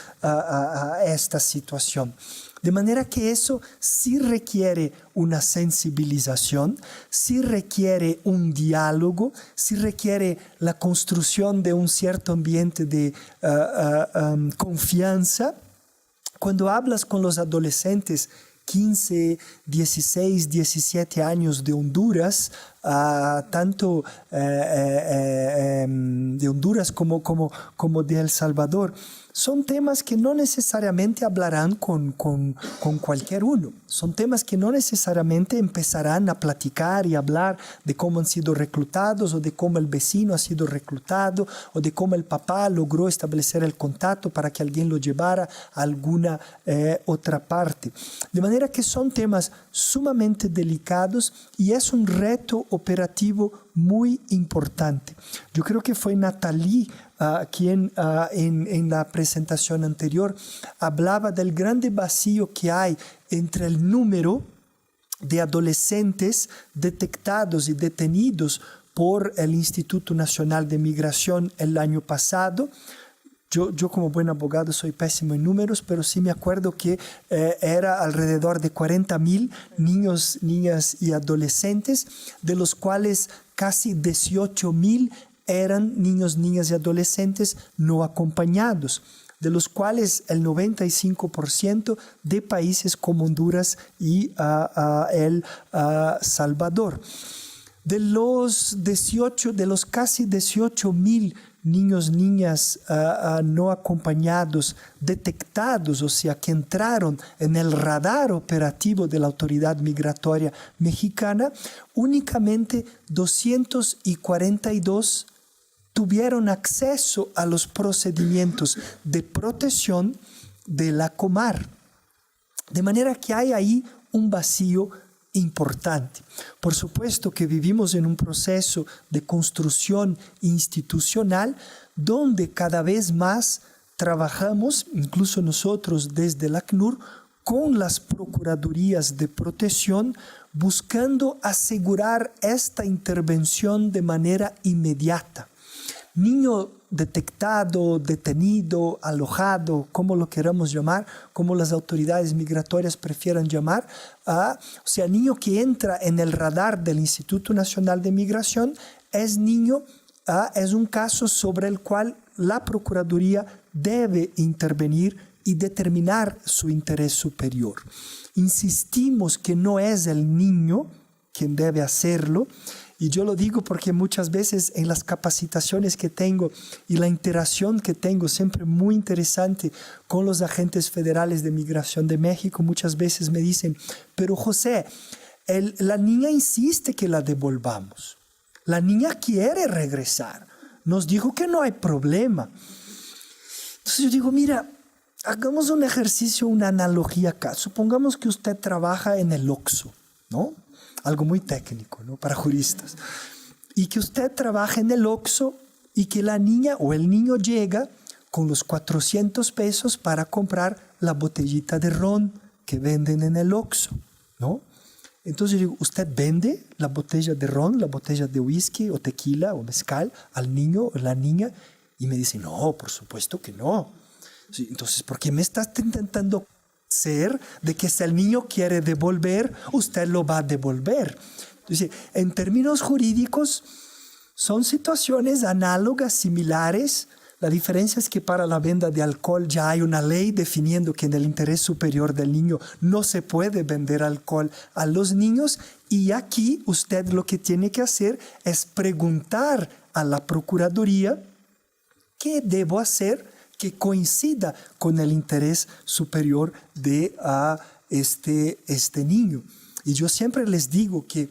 Speaker 3: esta situación. De manera que eso sí requiere una sensibilización, sí requiere un diálogo, sí requiere la construcción de un cierto ambiente de confianza. Cuando hablas con los adolescentes 15, 16, 17 años de Honduras, tanto de Honduras como de El Salvador, son temas que no necesariamente hablarán con cualquier uno. Son temas que no necesariamente empezarán a platicar y hablar de cómo han sido reclutados o de cómo el vecino ha sido reclutado o de cómo el papá logró establecer el contacto para que alguien lo llevara a alguna otra parte. De manera que son temas sumamente delicados y es un reto operativo muy importante. Yo creo que fue Nathalie quien en la presentación anterior hablaba del grande vacío que hay entre el número de adolescentes detectados y detenidos por el Instituto Nacional de Migración el año pasado. Yo como buen abogado soy pésimo en números, pero sí me acuerdo que era alrededor de 40,000 niños, niñas y adolescentes, de los cuales casi 18,000 eran niños, niñas y adolescentes no acompañados, de los cuales el 95% de países como Honduras y El Salvador. De los casi 18,000 niños, niñas no acompañados detectados, o sea, que entraron en el radar operativo de la Autoridad Migratoria Mexicana, únicamente 242 tuvieron acceso a los procedimientos de protección de la Comar. De manera que hay ahí un vacío importante. Por supuesto que vivimos en un proceso de construcción institucional donde cada vez más trabajamos, incluso nosotros desde el ACNUR, con las procuradurías de protección, buscando asegurar esta intervención de manera inmediata. Niño detectado, detenido, alojado, como lo queramos llamar, como las autoridades migratorias prefieran llamar, o sea, niño que entra en el radar del Instituto Nacional de Migración, es niño, es un caso sobre el cual la Procuraduría debe intervenir y determinar su interés superior. Insistimos que no es el niño quien debe hacerlo, y yo lo digo porque muchas veces en las capacitaciones que tengo y la interacción que tengo, siempre muy interesante con los agentes federales de migración de México, muchas veces me dicen, pero José, la niña insiste que la devolvamos. La niña quiere regresar. Nos dijo que no hay problema. Entonces yo digo, mira, hagamos un ejercicio, una analogía acá. Supongamos que usted trabaja en el Oxxo, ¿no? Algo muy técnico, ¿no? Para juristas. Y que usted trabaja en el Oxxo y que la niña o el niño llega con los 400 pesos para comprar la botellita de ron que venden en el Oxxo, ¿no? Entonces yo digo, ¿usted vende la botella de ron, la botella de whisky o tequila o mezcal al niño o la niña? Y me dice, no, por supuesto que no. Entonces, ¿por qué me estás intentando ser de que si el niño quiere devolver, usted lo va a devolver? Entonces, en términos jurídicos, son situaciones análogas, similares. La diferencia es que para la venta de alcohol ya hay una ley definiendo que en el interés superior del niño no se puede vender alcohol a los niños, y aquí usted lo que tiene que hacer es preguntar a la Procuraduría qué debo hacer que coincida con el interés superior de este niño. Y yo siempre les digo que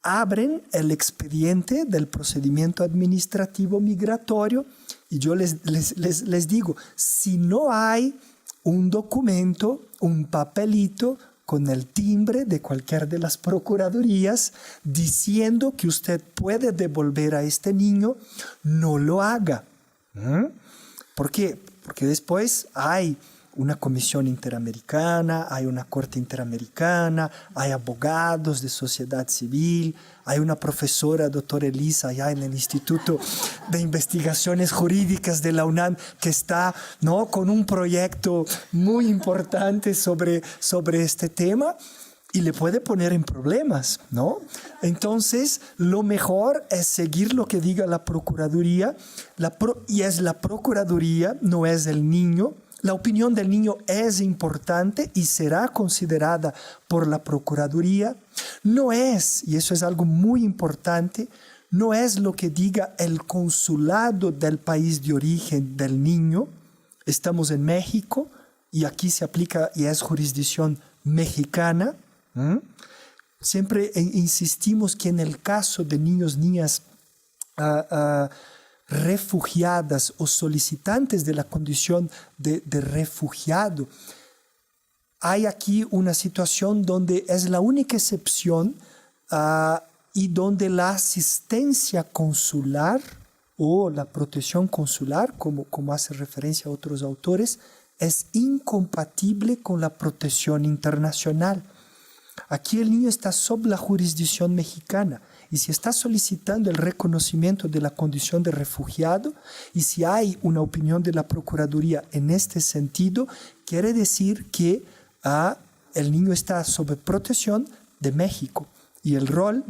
Speaker 3: abren el expediente del procedimiento administrativo migratorio y yo les digo, si no hay un documento, un papelito con el timbre de cualquier de las procuradurías diciendo que usted puede devolver a este niño, no lo haga. ¿Por qué? Porque después hay una comisión interamericana, hay una corte interamericana, hay abogados de sociedad civil, hay una profesora, doctora Elisa, allá en el Instituto de Investigaciones Jurídicas de la UNAM, que está, ¿no?, con un proyecto muy importante sobre este tema, y le puede poner en problemas, ¿no? Entonces, lo mejor es seguir lo que diga la Procuraduría, y es la Procuraduría, no es el niño. La opinión del niño es importante y será considerada por la Procuraduría. No es, y eso es algo muy importante, no es lo que diga el consulado del país de origen del niño. Estamos en México y aquí se aplica y es jurisdicción mexicana. Siempre insistimos que en el caso de niños, niñas refugiadas o solicitantes de la condición de refugiado, hay aquí una situación donde es la única excepción y donde la asistencia consular o la protección consular, como hace referencia a otros autores, es incompatible con la protección internacional. Aquí el niño está sob la jurisdicción mexicana y si está solicitando el reconocimiento de la condición de refugiado y si hay una opinión de la Procuraduría en este sentido, quiere decir que el niño está sob protección de México y el rol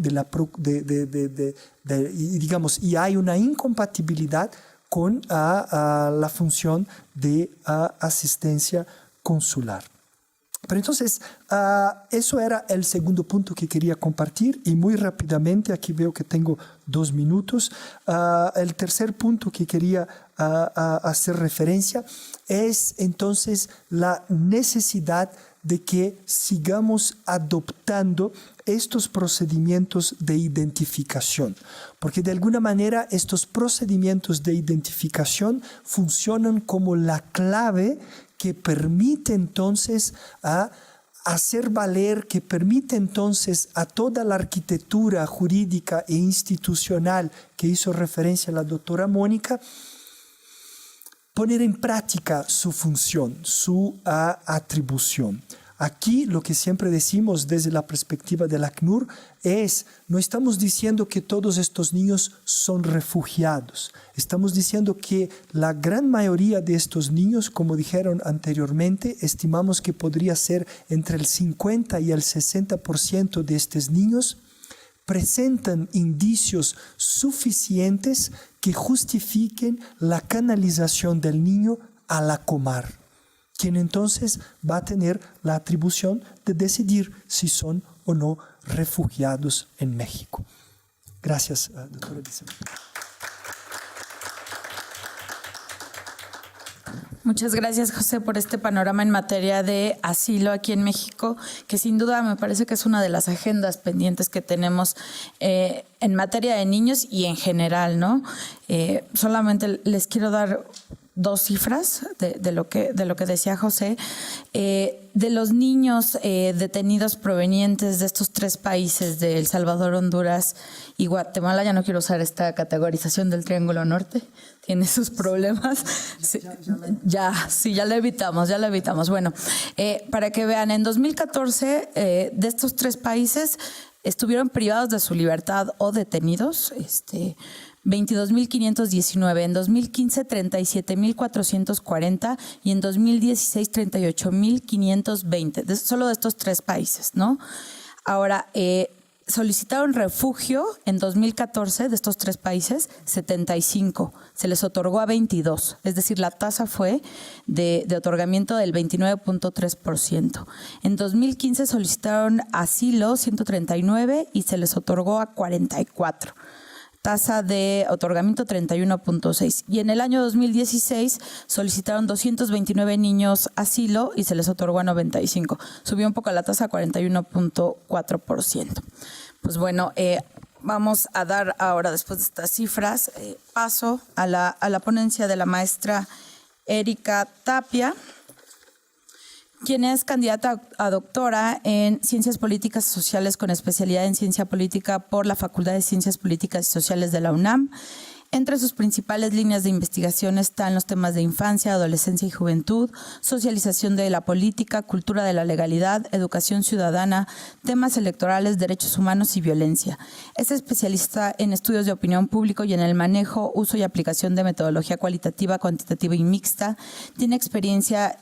Speaker 3: y hay una incompatibilidad con la función de asistencia consular. Pero entonces, eso era el segundo punto que quería compartir y muy rápidamente, aquí veo que tengo 2 minutos, el tercer punto que quería hacer referencia es entonces la necesidad de que sigamos adoptando estos procedimientos de identificación, porque de alguna manera estos procedimientos de identificación funcionan como la clave que permite entonces hacer valer, que permite entonces a toda la arquitectura jurídica e institucional que hizo referencia la doctora Mónica, poner en práctica su función, su atribución. Aquí lo que siempre decimos desde la perspectiva del ACNUR es, no estamos diciendo que todos estos niños son refugiados, estamos diciendo que la gran mayoría de estos niños, como dijeron anteriormente, estimamos que podría ser entre el 50 y el 60% de estos niños, presentan indicios suficientes que justifiquen la canalización del niño a la Comar, quien entonces va a tener la atribución de decidir si son o no refugiados en México. Gracias, doctora Elizabeth.
Speaker 1: Muchas gracias, José, por este panorama en materia de asilo aquí en México, que sin duda me parece que es una de las agendas pendientes que tenemos en materia de niños y en general, ¿no? Solamente les quiero dar 2 cifras de lo que decía José. De los niños detenidos provenientes de estos 3 países, de El Salvador, Honduras y Guatemala, ya no quiero usar esta categorización del Triángulo Norte, tiene sus problemas. Sí, ya la evitamos. Bueno, para que vean, en 2014 de estos 3 países estuvieron privados de su libertad o detenidos, 22.519, en 2015 37.440 y en 2016 38.520, solo de estos 3 países, ¿no? Ahora, solicitaron refugio en 2014 de estos 3 países, 75, se les otorgó a 22, es decir, la tasa fue de otorgamiento del 29.3%. En 2015 solicitaron asilo 139 y se les otorgó a 44. Tasa de otorgamiento 31.6. Y en el año 2016 solicitaron 229 niños asilo y se les otorgó a 95. Subió un poco la tasa a 41.4%. Pues bueno, vamos a dar ahora, después de estas cifras, paso a la ponencia de la maestra Erika Tapia, quien es candidata a doctora en Ciencias Políticas y Sociales con especialidad en Ciencia Política por la Facultad de Ciencias Políticas y Sociales de la UNAM. Entre sus principales líneas de investigación están los temas de infancia, adolescencia y juventud, socialización de la política, cultura de la legalidad, educación ciudadana, temas electorales, derechos humanos y violencia. Es especialista en estudios de opinión pública y en el manejo, uso y aplicación de metodología cualitativa, cuantitativa y mixta. Tiene experiencia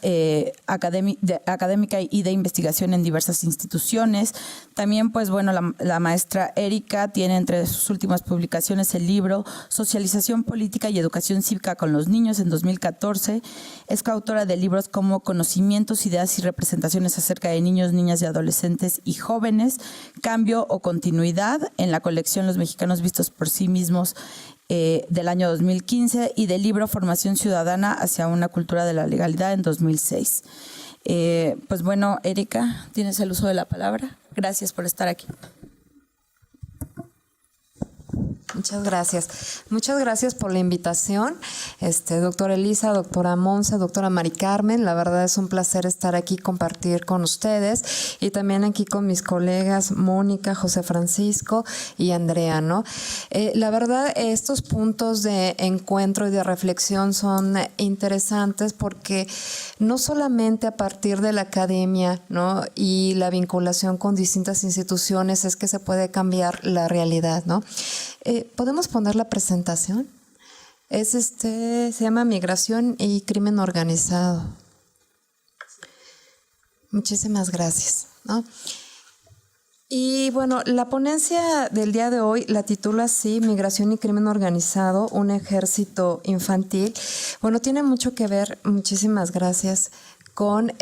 Speaker 1: académica y de investigación en diversas instituciones. También, pues bueno, la maestra Erika tiene entre sus últimas publicaciones el libro Socialización Política y Educación Cívica con los Niños en 2014. Es coautora de libros como Conocimientos, Ideas y Representaciones acerca de niños, niñas y adolescentes y jóvenes, Cambio o Continuidad, en la colección Los Mexicanos Vistos por Sí Mismos del año 2015, y del libro Formación Ciudadana hacia una cultura de la legalidad en 2006. Pues bueno, Erika, tienes el uso de la palabra. Gracias por estar aquí.
Speaker 4: Muchas gracias. Muchas gracias por la invitación, doctora Elisa, doctora Monse, doctora Mari Carmen. La verdad es un placer estar aquí, compartir con ustedes y también aquí con mis colegas Mónica, José Francisco y Andrea, ¿no? La verdad, estos puntos de encuentro y de reflexión son interesantes porque no solamente a partir de la academia, ¿no?, y la vinculación con distintas instituciones es que se puede cambiar la realidad, ¿no? ¿Podemos poner la presentación? Se llama Migración y Crimen Organizado. Muchísimas gracias, ¿no? Y bueno, la ponencia del día de hoy la titula así: Migración y Crimen Organizado, un ejército infantil. Bueno, tiene mucho que ver, muchísimas gracias, con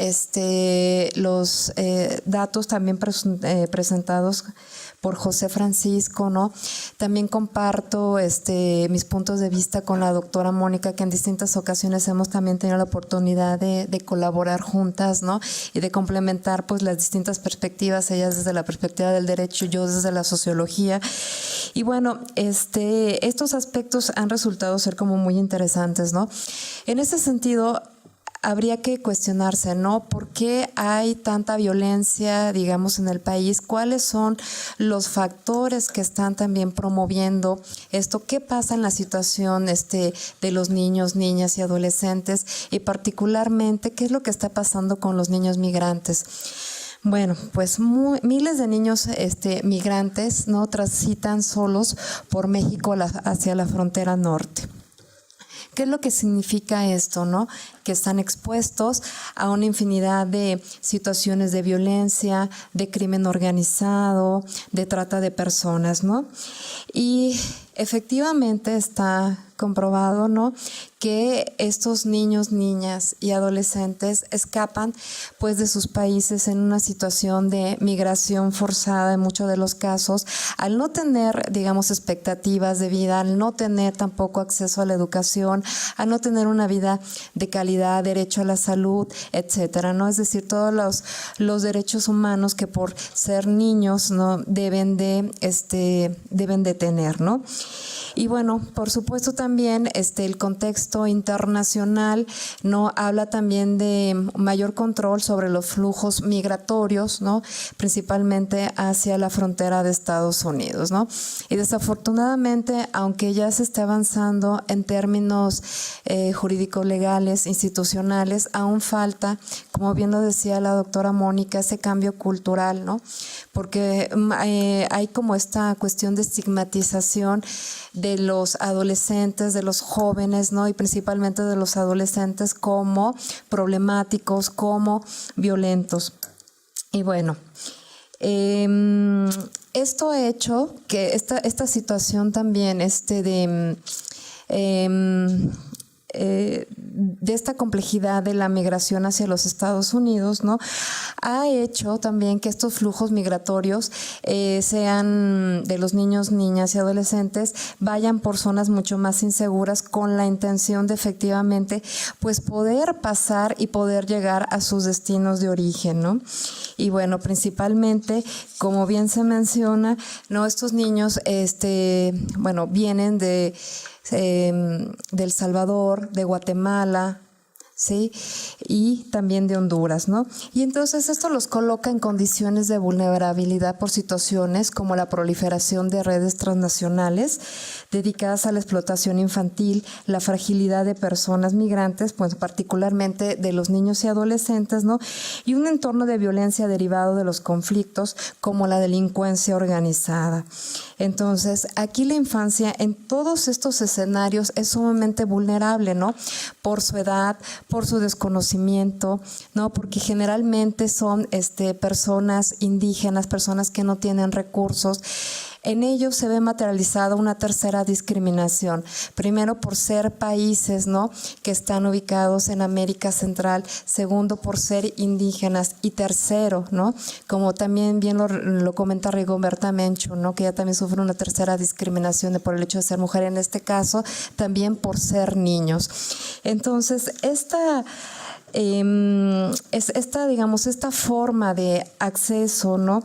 Speaker 4: los datos también presentados por José Francisco, ¿no? También comparto mis puntos de vista con la doctora Mónica, que en distintas ocasiones hemos también tenido la oportunidad de colaborar juntas, ¿no? Y de complementar pues las distintas perspectivas, ellas desde la perspectiva del derecho, yo desde la sociología. Y bueno, estos aspectos han resultado ser como muy interesantes, ¿no? En ese sentido, habría que cuestionarse, ¿no? ¿Por qué hay tanta violencia, digamos, en el país? ¿Cuáles son los factores que están también promoviendo esto? ¿Qué pasa en la situación de los niños, niñas y adolescentes? Y particularmente, ¿qué es lo que está pasando con los niños migrantes? Bueno, pues miles de niños migrantes, ¿no?, transitan solos por México hacia la frontera norte. ¿Qué es lo que significa esto, no? Que están expuestos a una infinidad de situaciones de violencia, de crimen organizado, de trata de personas, ¿no? Y efectivamente está comprobado, ¿no?, que estos niños, niñas y adolescentes escapan pues de sus países en una situación de migración forzada en muchos de los casos, al no tener, digamos, expectativas de vida, al no tener tampoco acceso a la educación, al no tener una vida de calidad, derecho a la salud, etcétera, ¿no? Es decir, todos los derechos humanos que por ser niños, ¿no?, deben de tener, ¿no? Y bueno, por supuesto también el contexto internacional no habla también de mayor control sobre los flujos migratorios, ¿no?, principalmente hacia la frontera de Estados Unidos, ¿no? Y desafortunadamente, aunque ya se está avanzando en términos jurídicos legales, institucionales, aún falta, como bien lo decía la doctora Mónica, ese cambio cultural, ¿no? Porque hay como esta cuestión de estigmatización de los adolescentes, de los jóvenes, ¿no?, y principalmente de los adolescentes como problemáticos, como violentos. Y bueno, esto ha hecho que esta situación también de esta complejidad de la migración hacia los Estados Unidos, ¿no?, ha hecho también que estos flujos migratorios sean de los niños, niñas y adolescentes, vayan por zonas mucho más inseguras con la intención de efectivamente pues poder pasar y poder llegar a sus destinos de origen, ¿no? Y bueno, principalmente, como bien se menciona, ¿no?, estos niños vienen de El Salvador, de Guatemala, ¿sí?, y también de Honduras, ¿no? Y entonces esto los coloca en condiciones de vulnerabilidad por situaciones como la proliferación de redes transnacionales dedicadas a la explotación infantil, la fragilidad de personas migrantes, pues particularmente de los niños y adolescentes, ¿no?, y un entorno de violencia derivado de los conflictos como la delincuencia organizada. Entonces, aquí la infancia en todos estos escenarios es sumamente vulnerable, ¿no?, por su edad, por su desconocimiento, ¿no?, porque generalmente son personas indígenas, personas que no tienen recursos. En ellos se ve materializada una tercera discriminación. Primero, por ser países, ¿no?, que están ubicados en América Central. Segundo, por ser indígenas. Y tercero, ¿no?, como también bien lo comenta Rigoberta Menchú, ¿no?, que ella también sufre una tercera discriminación por el hecho de ser mujer. En este caso, también por ser niños. Entonces, esta forma de acceso, ¿no?,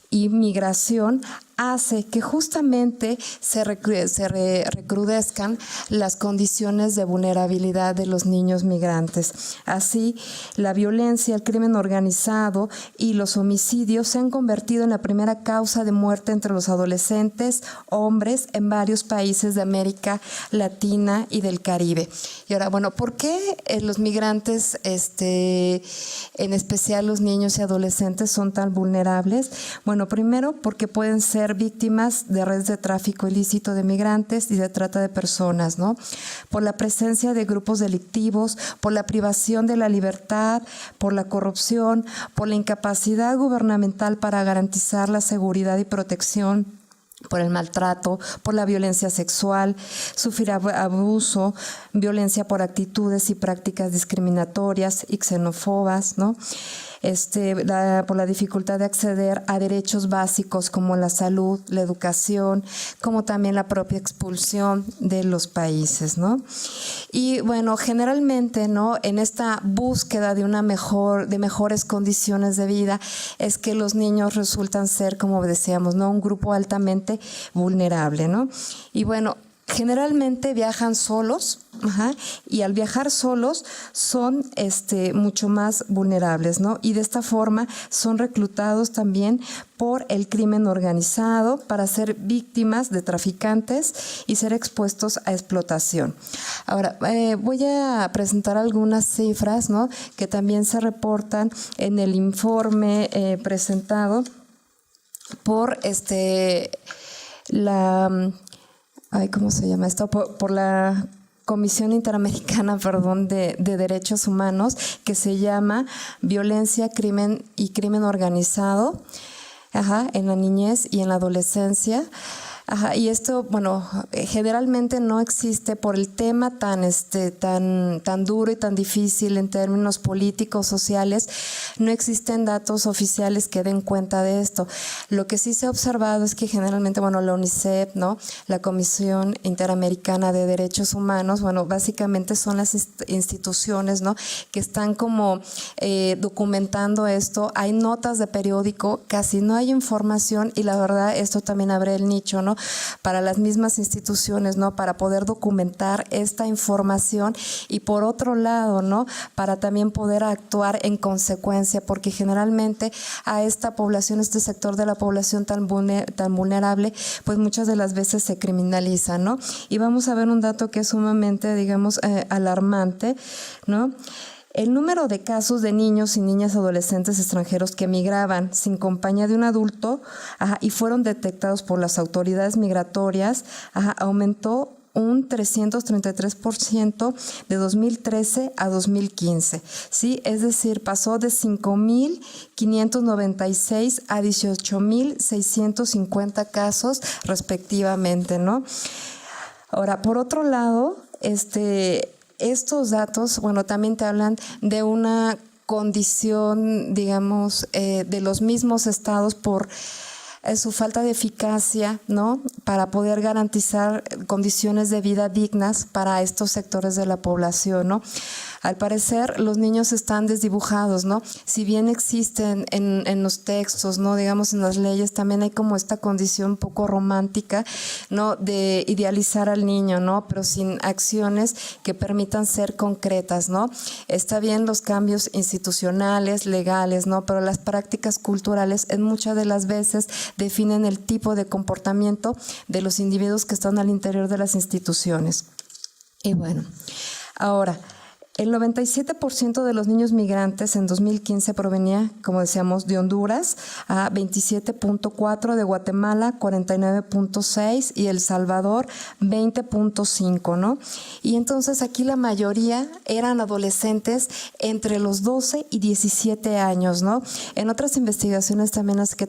Speaker 4: y migración hace que justamente se recrudezcan las condiciones de vulnerabilidad de los niños migrantes. Así, la violencia, el crimen organizado y los homicidios se han convertido en la primera causa de muerte entre los adolescentes hombres en varios países de América Latina y del Caribe. Y ahora, bueno, ¿por qué los migrantes, en especial los niños y adolescentes, son tan vulnerables? Bueno, primero porque pueden ser víctimas de redes de tráfico ilícito de migrantes y de trata de personas, ¿no?, por la presencia de grupos delictivos, por la privación de la libertad, por la corrupción, por la incapacidad gubernamental para garantizar la seguridad y protección por el maltrato, por la violencia sexual, sufrir abuso, violencia por actitudes y prácticas discriminatorias y xenófobas, ¿no? Por la dificultad de acceder a derechos básicos como la salud, la educación, como también la propia expulsión de los países, ¿no? Y bueno, generalmente, ¿no?, en esta búsqueda de de mejores condiciones de vida, es que los niños resultan ser, como decíamos, ¿no?, un grupo altamente vulnerable, ¿no? Y bueno, generalmente viajan solos, y al viajar solos son mucho más vulnerables, ¿no? Y de esta forma son reclutados también por el crimen organizado para ser víctimas de traficantes y ser expuestos a explotación. Ahora, voy a presentar algunas cifras, ¿no?, que también se reportan en el informe presentado por ¿cómo se llama esto? Por la Comisión Interamericana, de Derechos Humanos, que se llama Violencia, Crimen y Crimen Organizado, en la niñez y en la adolescencia. Y esto, bueno, generalmente no existe por el tema tan duro y tan difícil en términos políticos, sociales. No existen datos oficiales que den cuenta de esto. Lo que sí se ha observado es que generalmente, bueno, la UNICEF, ¿no?, la Comisión Interamericana de Derechos Humanos, bueno, básicamente son las instituciones, ¿no?, que están como documentando esto. Hay notas de periódico, casi no hay información, y la verdad esto también abre el nicho, ¿no?, para las mismas instituciones, ¿no?, para poder documentar esta información, y por otro lado, ¿no?, para también poder actuar en consecuencia, porque generalmente a esta población, este sector de la población tan vulnerable, pues muchas de las veces se criminaliza, ¿no? Y vamos a ver un dato que es sumamente, digamos, alarmante, ¿no? El número de casos de niños y niñas adolescentes extranjeros que migraban sin compañía de un adulto y fueron detectados por las autoridades migratorias aumentó un 333% de 2013 a 2015, ¿sí? Es decir, pasó de 5,596 a 18,650 casos respectivamente, ¿no? Ahora, por otro lado, estos datos, bueno, también te hablan de una condición, digamos, de los mismos estados por su falta de eficacia, ¿no?, para poder garantizar condiciones de vida dignas para estos sectores de la población, ¿no? Al parecer, los niños están desdibujados, ¿no? Si bien existen en los textos, ¿no?, digamos, en las leyes, también hay como esta condición un poco romántica, ¿no?, de idealizar al niño, ¿no?, pero sin acciones que permitan ser concretas, ¿no? Está bien los cambios institucionales, legales, ¿no?, pero las prácticas culturales en muchas de las veces definen el tipo de comportamiento de los individuos que están al interior de las instituciones. Y bueno, ahora, el 97% de los niños migrantes en 2015 provenía, como decíamos, de Honduras, a 27.4%, de Guatemala 49.6% y El Salvador 20.5%, ¿no? Y entonces aquí la mayoría eran adolescentes entre los 12 y 17 años, ¿no? En otras investigaciones también que he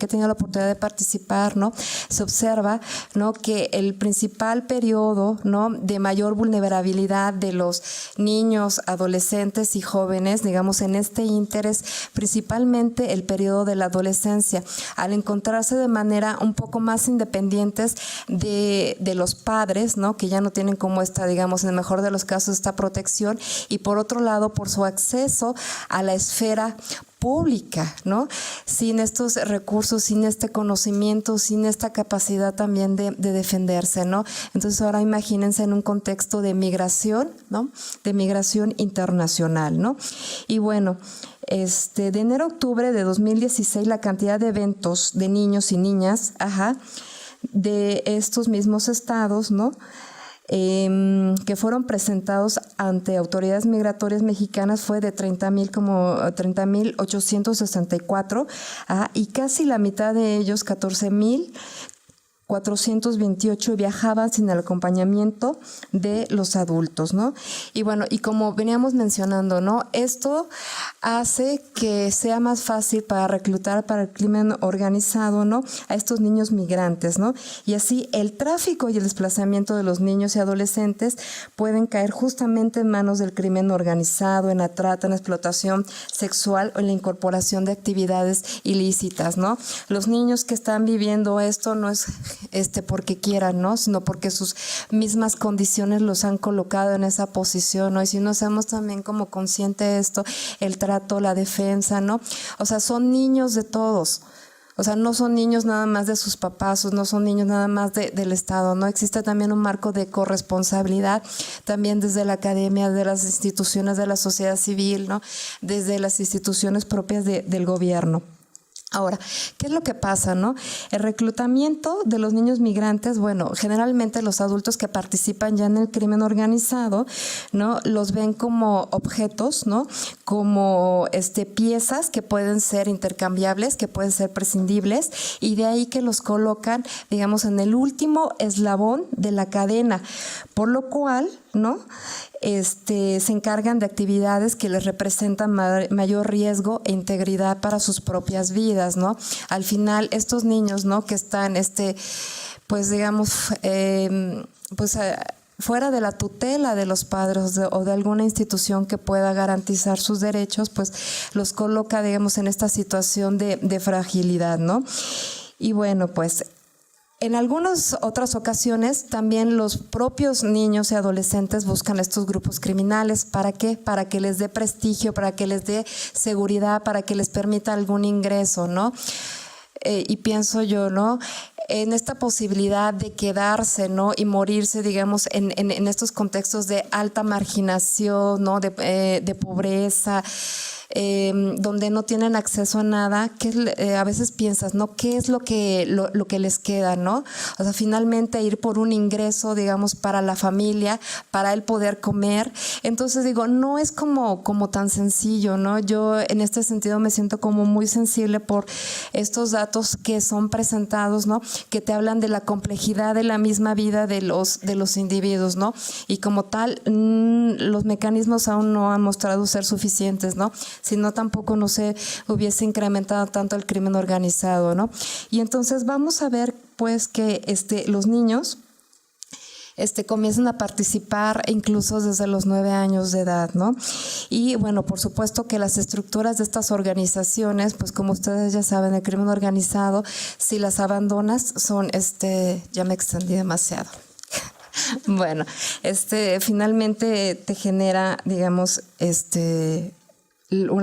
Speaker 4: tenido la oportunidad de participar, ¿no?, se observa, ¿no?, que el principal periodo, ¿no?, de mayor vulnerabilidad de los niños, adolescentes y jóvenes, digamos, en este ínteres, principalmente el periodo de la adolescencia, al encontrarse de manera un poco más independientes de los padres, ¿no?, que ya no tienen como esta, digamos, en el mejor de los casos, esta protección, y por otro lado, por su acceso a la esfera pública, ¿no? Sin estos recursos, sin este conocimiento, sin esta capacidad también de defenderse, ¿no? Entonces ahora imagínense en un contexto de migración, ¿no?, de migración internacional, ¿no? Y bueno, de enero a octubre de 2016 la cantidad de eventos de niños y niñas, de estos mismos estados, ¿no?, que fueron presentados ante autoridades migratorias mexicanas fue de 30,864, y casi la mitad de ellos, 14,000, 428 viajaban sin el acompañamiento de los adultos, ¿no? Y bueno, y como veníamos mencionando, ¿no? Esto hace que sea más fácil para reclutar para el crimen organizado, ¿no? A estos niños migrantes, ¿no? Y así el tráfico y el desplazamiento de los niños y adolescentes pueden caer justamente en manos del crimen organizado, en la trata, en la explotación sexual o en la incorporación de actividades ilícitas, ¿no? Los niños que están viviendo esto no es porque quieran, ¿no? Sino porque sus mismas condiciones los han colocado en esa posición, ¿no? Y si no hacemos también como consciente de esto, el trato, la defensa, ¿no? O sea, son niños de todos. O sea, no son niños nada más de sus papás, no son niños nada más del Estado, ¿no? Existe también un marco de corresponsabilidad, también desde la academia, de las instituciones de la sociedad civil, ¿no? Desde las instituciones propias del gobierno. Ahora, ¿qué es lo que pasa, no? El reclutamiento de los niños migrantes, bueno, generalmente los adultos que participan ya en el crimen organizado, ¿no? Los ven como objetos, ¿no? Como piezas que pueden ser intercambiables, que pueden ser prescindibles, y de ahí que los colocan, digamos, en el último eslabón de la cadena, por lo cual, ¿no? Se encargan de actividades que les representan mayor riesgo e integridad para sus propias vidas, ¿no? Al final, estos niños, ¿no? Que están, pues digamos, fuera de la tutela de los padres o de alguna institución que pueda garantizar sus derechos, pues los coloca, digamos, en esta situación de fragilidad, ¿no? Y bueno, pues en algunas otras ocasiones también los propios niños y adolescentes buscan estos grupos criminales. ¿Para qué? Para que les dé prestigio, para que les dé seguridad, para que les permita algún ingreso, ¿no? Y pienso yo, ¿no? En esta posibilidad de quedarse, ¿no? Y morirse, digamos, en estos contextos de alta marginación, ¿no? De pobreza, donde no tienen acceso a nada, a veces piensas, ¿no? ¿Qué es lo que les queda, no? O sea, finalmente ir por un ingreso, digamos, para la familia, para el poder comer. Entonces digo, no es como tan sencillo, ¿no? Yo en este sentido me siento como muy sensible por estos datos que son presentados, ¿no? Que te hablan de la complejidad de la misma vida de los individuos, ¿no? Y como tal, los mecanismos aún no han mostrado ser suficientes, ¿no? Si no, tampoco no se hubiese incrementado tanto el crimen organizado, ¿no? Y entonces vamos a ver, pues, que los niños comienzan a participar incluso desde los 9 años de edad, ¿no? Y bueno, por supuesto que las estructuras de estas organizaciones, pues como ustedes ya saben, el crimen organizado, si las abandonas, son, ya me extendí demasiado. Bueno, finalmente te genera, digamos,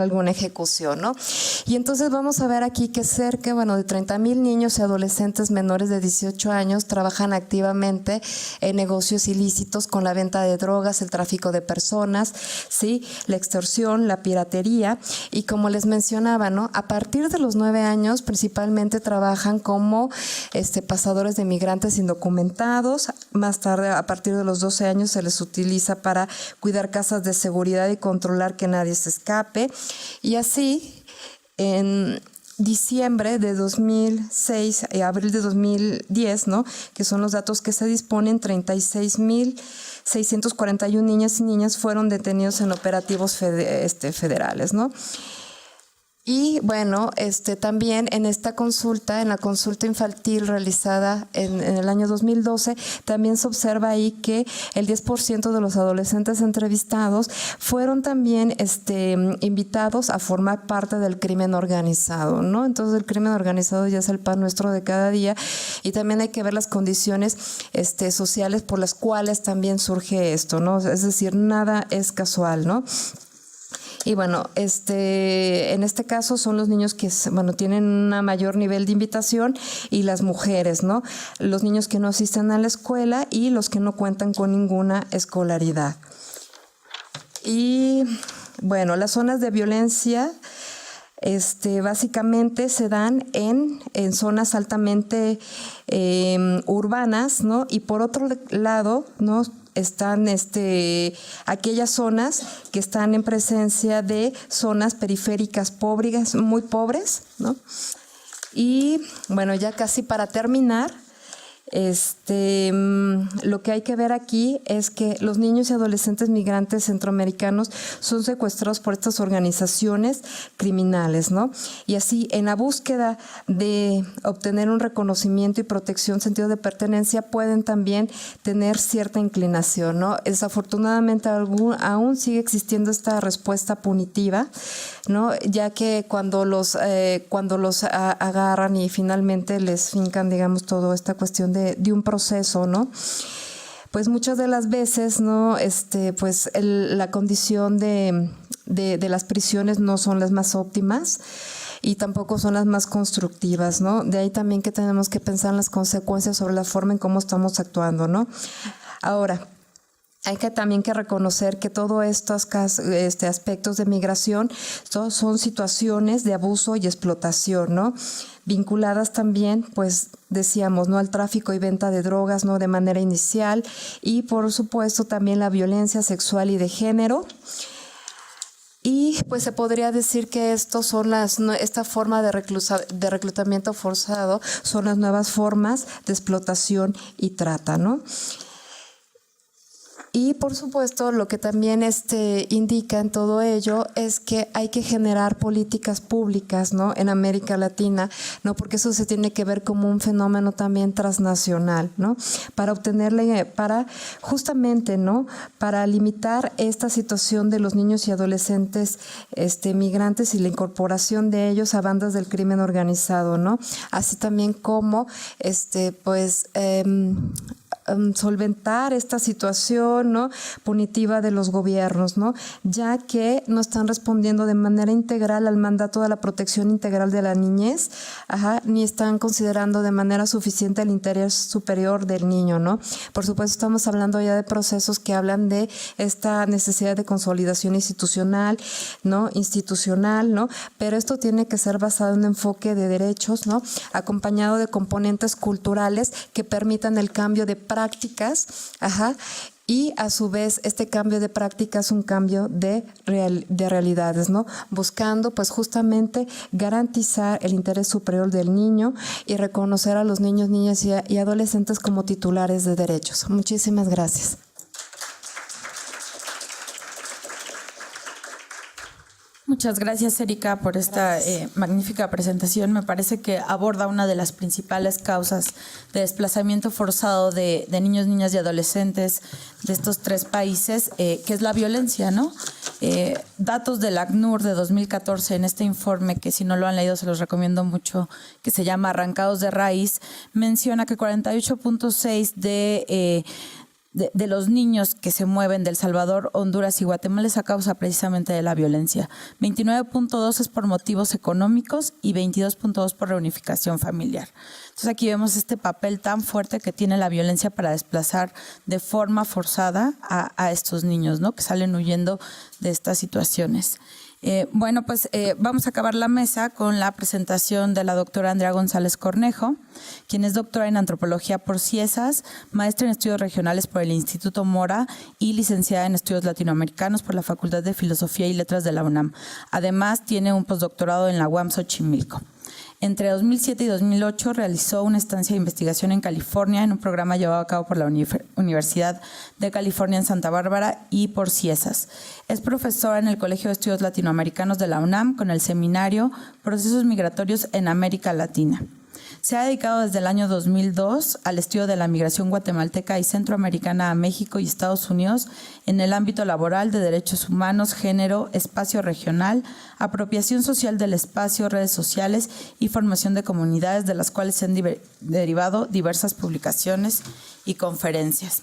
Speaker 4: alguna ejecución, ¿no? Y entonces vamos a ver aquí que cerca, de 30,000 niños y adolescentes menores de 18 años trabajan activamente en negocios ilícitos con la venta de drogas, el tráfico de personas, ¿sí? La extorsión, la piratería, y como les mencionaba, ¿no? A partir de los 9 años principalmente trabajan como pasadores de migrantes indocumentados. Más tarde, a partir de los 12 años, se les utiliza para cuidar casas de seguridad y controlar que nadie se escape. Y así, en diciembre de 2006 y abril de 2010, ¿no? Que son los datos que se disponen, 36,641 niñas y niñas fueron detenidos en operativos federales, ¿no? Y bueno, también en esta consulta, en la consulta infantil realizada en el año 2012, también se observa ahí que el 10% de los adolescentes entrevistados fueron también invitados a formar parte del crimen organizado, ¿no? Entonces el crimen organizado ya es el pan nuestro de cada día, y también hay que ver las condiciones sociales por las cuales también surge esto, ¿no? Es decir, nada es casual, ¿no? Y bueno, en este caso son los niños que, tienen un mayor nivel de invitación, y las mujeres, ¿no? Los niños que no asisten a la escuela y los que no cuentan con ninguna escolaridad. Y bueno, las zonas de violencia básicamente se dan en zonas altamente urbanas, ¿no? Y por otro lado, ¿no? Están aquellas zonas que están en presencia de zonas periféricas pobres, muy pobres, ¿no? Y bueno, ya casi para terminar, lo que hay que ver aquí es que los niños y adolescentes migrantes centroamericanos son secuestrados por estas organizaciones criminales, ¿no? Y así, en la búsqueda de obtener un reconocimiento y protección, sentido de pertenencia, pueden también tener cierta inclinación, ¿no? Desafortunadamente aún sigue existiendo esta respuesta punitiva, ¿no? Ya que cuando los agarran y finalmente les fincan, digamos, toda esta cuestión de un proceso, ¿no? Pues muchas de las veces, ¿no? Pues la condición de las prisiones no son las más óptimas y tampoco son las más constructivas, ¿no? De ahí también que tenemos que pensar en las consecuencias sobre la forma en cómo estamos actuando, ¿no? Ahora, hay que también que reconocer que todos estos aspectos de migración son situaciones de abuso y explotación, ¿no? Vinculadas también, pues decíamos, ¿no? Al tráfico y venta de drogas, ¿no? De manera inicial, y por supuesto también la violencia sexual y de género. Y pues se podría decir que esta forma de reclutamiento forzado son las nuevas formas de explotación y trata, ¿no? Y por supuesto lo que también indica en todo ello es que hay que generar políticas públicas, ¿no? En América Latina, ¿no? Porque eso se tiene que ver como un fenómeno también transnacional, ¿no? Para justamente, ¿no? Para limitar esta situación de los niños y adolescentes migrantes y la incorporación de ellos a bandas del crimen organizado, ¿no? Así también como solventar esta situación, ¿no? Punitiva de los gobiernos, ¿no? Ya que no están respondiendo de manera integral al mandato de la protección integral de la niñez, ni están considerando de manera suficiente el interés superior del niño, ¿no? Por supuesto, estamos hablando ya de procesos que hablan de esta necesidad de consolidación institucional, ¿no? Pero esto tiene que ser basado en un enfoque de derechos, ¿no? Acompañado de componentes culturales que permitan el cambio de prácticas, y a su vez este cambio de prácticas es un cambio de realidades, ¿no? Buscando pues justamente garantizar el interés superior del niño y reconocer a los niños, niñas y adolescentes como titulares de derechos. Muchísimas gracias.
Speaker 1: Muchas gracias, Erika, por esta magnífica presentación. Me parece que aborda una de las principales causas de desplazamiento forzado de niños, niñas y adolescentes de estos tres países, que es la violencia, ¿no? Datos del ACNUR de 2014, en este informe, que si no lo han leído se los recomiendo mucho, que se llama Arrancados de Raíz, menciona que 48.6 de los niños que se mueven de El Salvador, Honduras y Guatemala es a causa precisamente de la violencia. 29.2 es por motivos económicos y 22.2 por reunificación familiar. Entonces aquí vemos este papel tan fuerte que tiene la violencia para desplazar de forma forzada a estos niños, ¿no? Que salen huyendo de estas situaciones. Vamos a acabar la mesa con la presentación de la doctora Andrea González Cornejo, quien es doctora en antropología por CIESAS, maestra en estudios regionales por el Instituto Mora y licenciada en estudios latinoamericanos por la Facultad de Filosofía y Letras de la UNAM. Además, tiene un postdoctorado en la UAM Xochimilco. Entre 2007 y 2008 realizó una estancia de investigación en California en un programa llevado a cabo por la Universidad de California en Santa Bárbara y por CIESAS. Es profesora en el Colegio de Estudios Latinoamericanos de la UNAM con el seminario Procesos Migratorios en América Latina. Se ha dedicado desde el año 2002 al estudio de la migración guatemalteca y centroamericana a México y Estados Unidos en el ámbito laboral, de derechos humanos, género, espacio regional, apropiación social del espacio, redes sociales y formación de comunidades, de las cuales se han derivado diversas publicaciones y conferencias.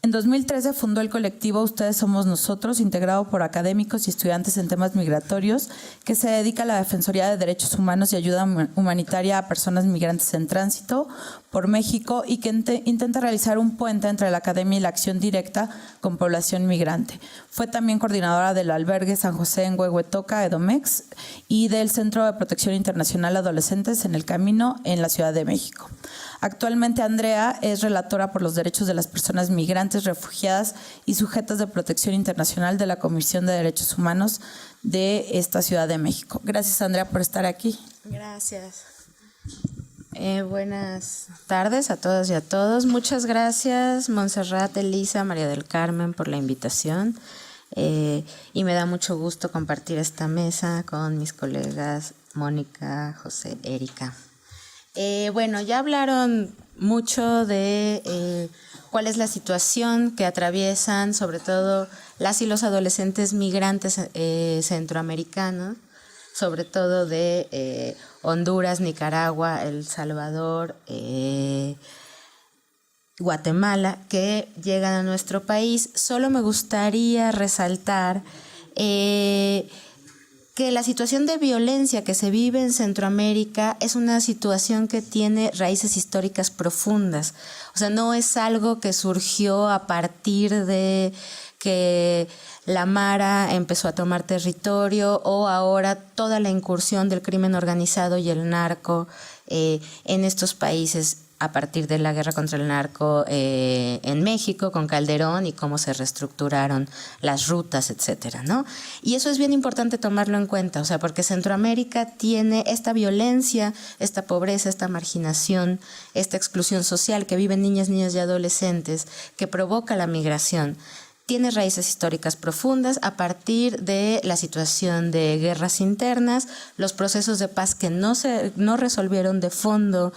Speaker 1: En 2013 fundó el colectivo Ustedes Somos Nosotros, integrado por académicos y estudiantes en temas migratorios, que se dedica a la Defensoría de Derechos Humanos y ayuda humanitaria a personas migrantes en tránsito por México y que intenta realizar un puente entre la academia y la acción directa con población migrante. Fue también coordinadora del albergue San José en Huehuetoca, Edomex, y del Centro de Protección Internacional Adolescentes en el Camino en la Ciudad de México. Actualmente Andrea es relatora por los derechos de las personas migrantes, refugiadas y sujetas de protección internacional de la Comisión de Derechos Humanos de esta Ciudad de México. Gracias, Andrea, por estar aquí.
Speaker 5: Gracias. Buenas tardes a todas y a todos. Muchas gracias, Montserrat, Elisa, María del Carmen, por la invitación. Y me da mucho gusto compartir esta mesa con mis colegas Mónica, José, Erika. Bueno, ya hablaron mucho de cuál es la situación que atraviesan sobre todo las y los adolescentes migrantes centroamericanos, sobre todo de Honduras, Nicaragua, El Salvador, Guatemala, que llegan a nuestro país. Solo me gustaría resaltar que la situación de violencia que se vive en Centroamérica es una situación que tiene raíces históricas profundas. O sea, no es algo que surgió a partir de que la Mara empezó a tomar territorio o ahora toda la incursión del crimen organizado y el narco en estos países a partir de la guerra contra el narco en México con Calderón y cómo se reestructuraron las rutas, etcétera, ¿no? Y eso es bien importante tomarlo en cuenta, o sea, porque Centroamérica tiene esta violencia, esta pobreza, esta marginación, esta exclusión social que viven niñas, niños y adolescentes, que provoca la migración. Tiene raíces históricas profundas a partir de la situación de guerras internas, los procesos de paz que no resolvieron de fondo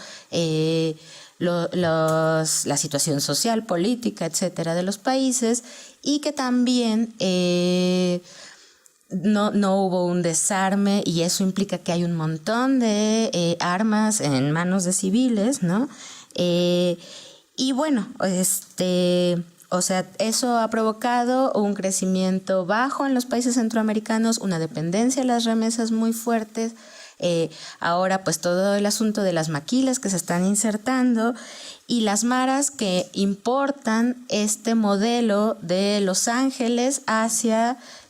Speaker 5: la situación social, política, etcétera, de los países, y que también no hubo un desarme, y eso implica que hay un montón de armas en manos de civiles, ¿no? Y bueno, o sea, eso ha provocado un crecimiento bajo en los países centroamericanos, una dependencia de las remesas muy fuertes. Ahora pues todo el asunto de las maquilas que se están insertando y las maras que importan este modelo de Los Ángeles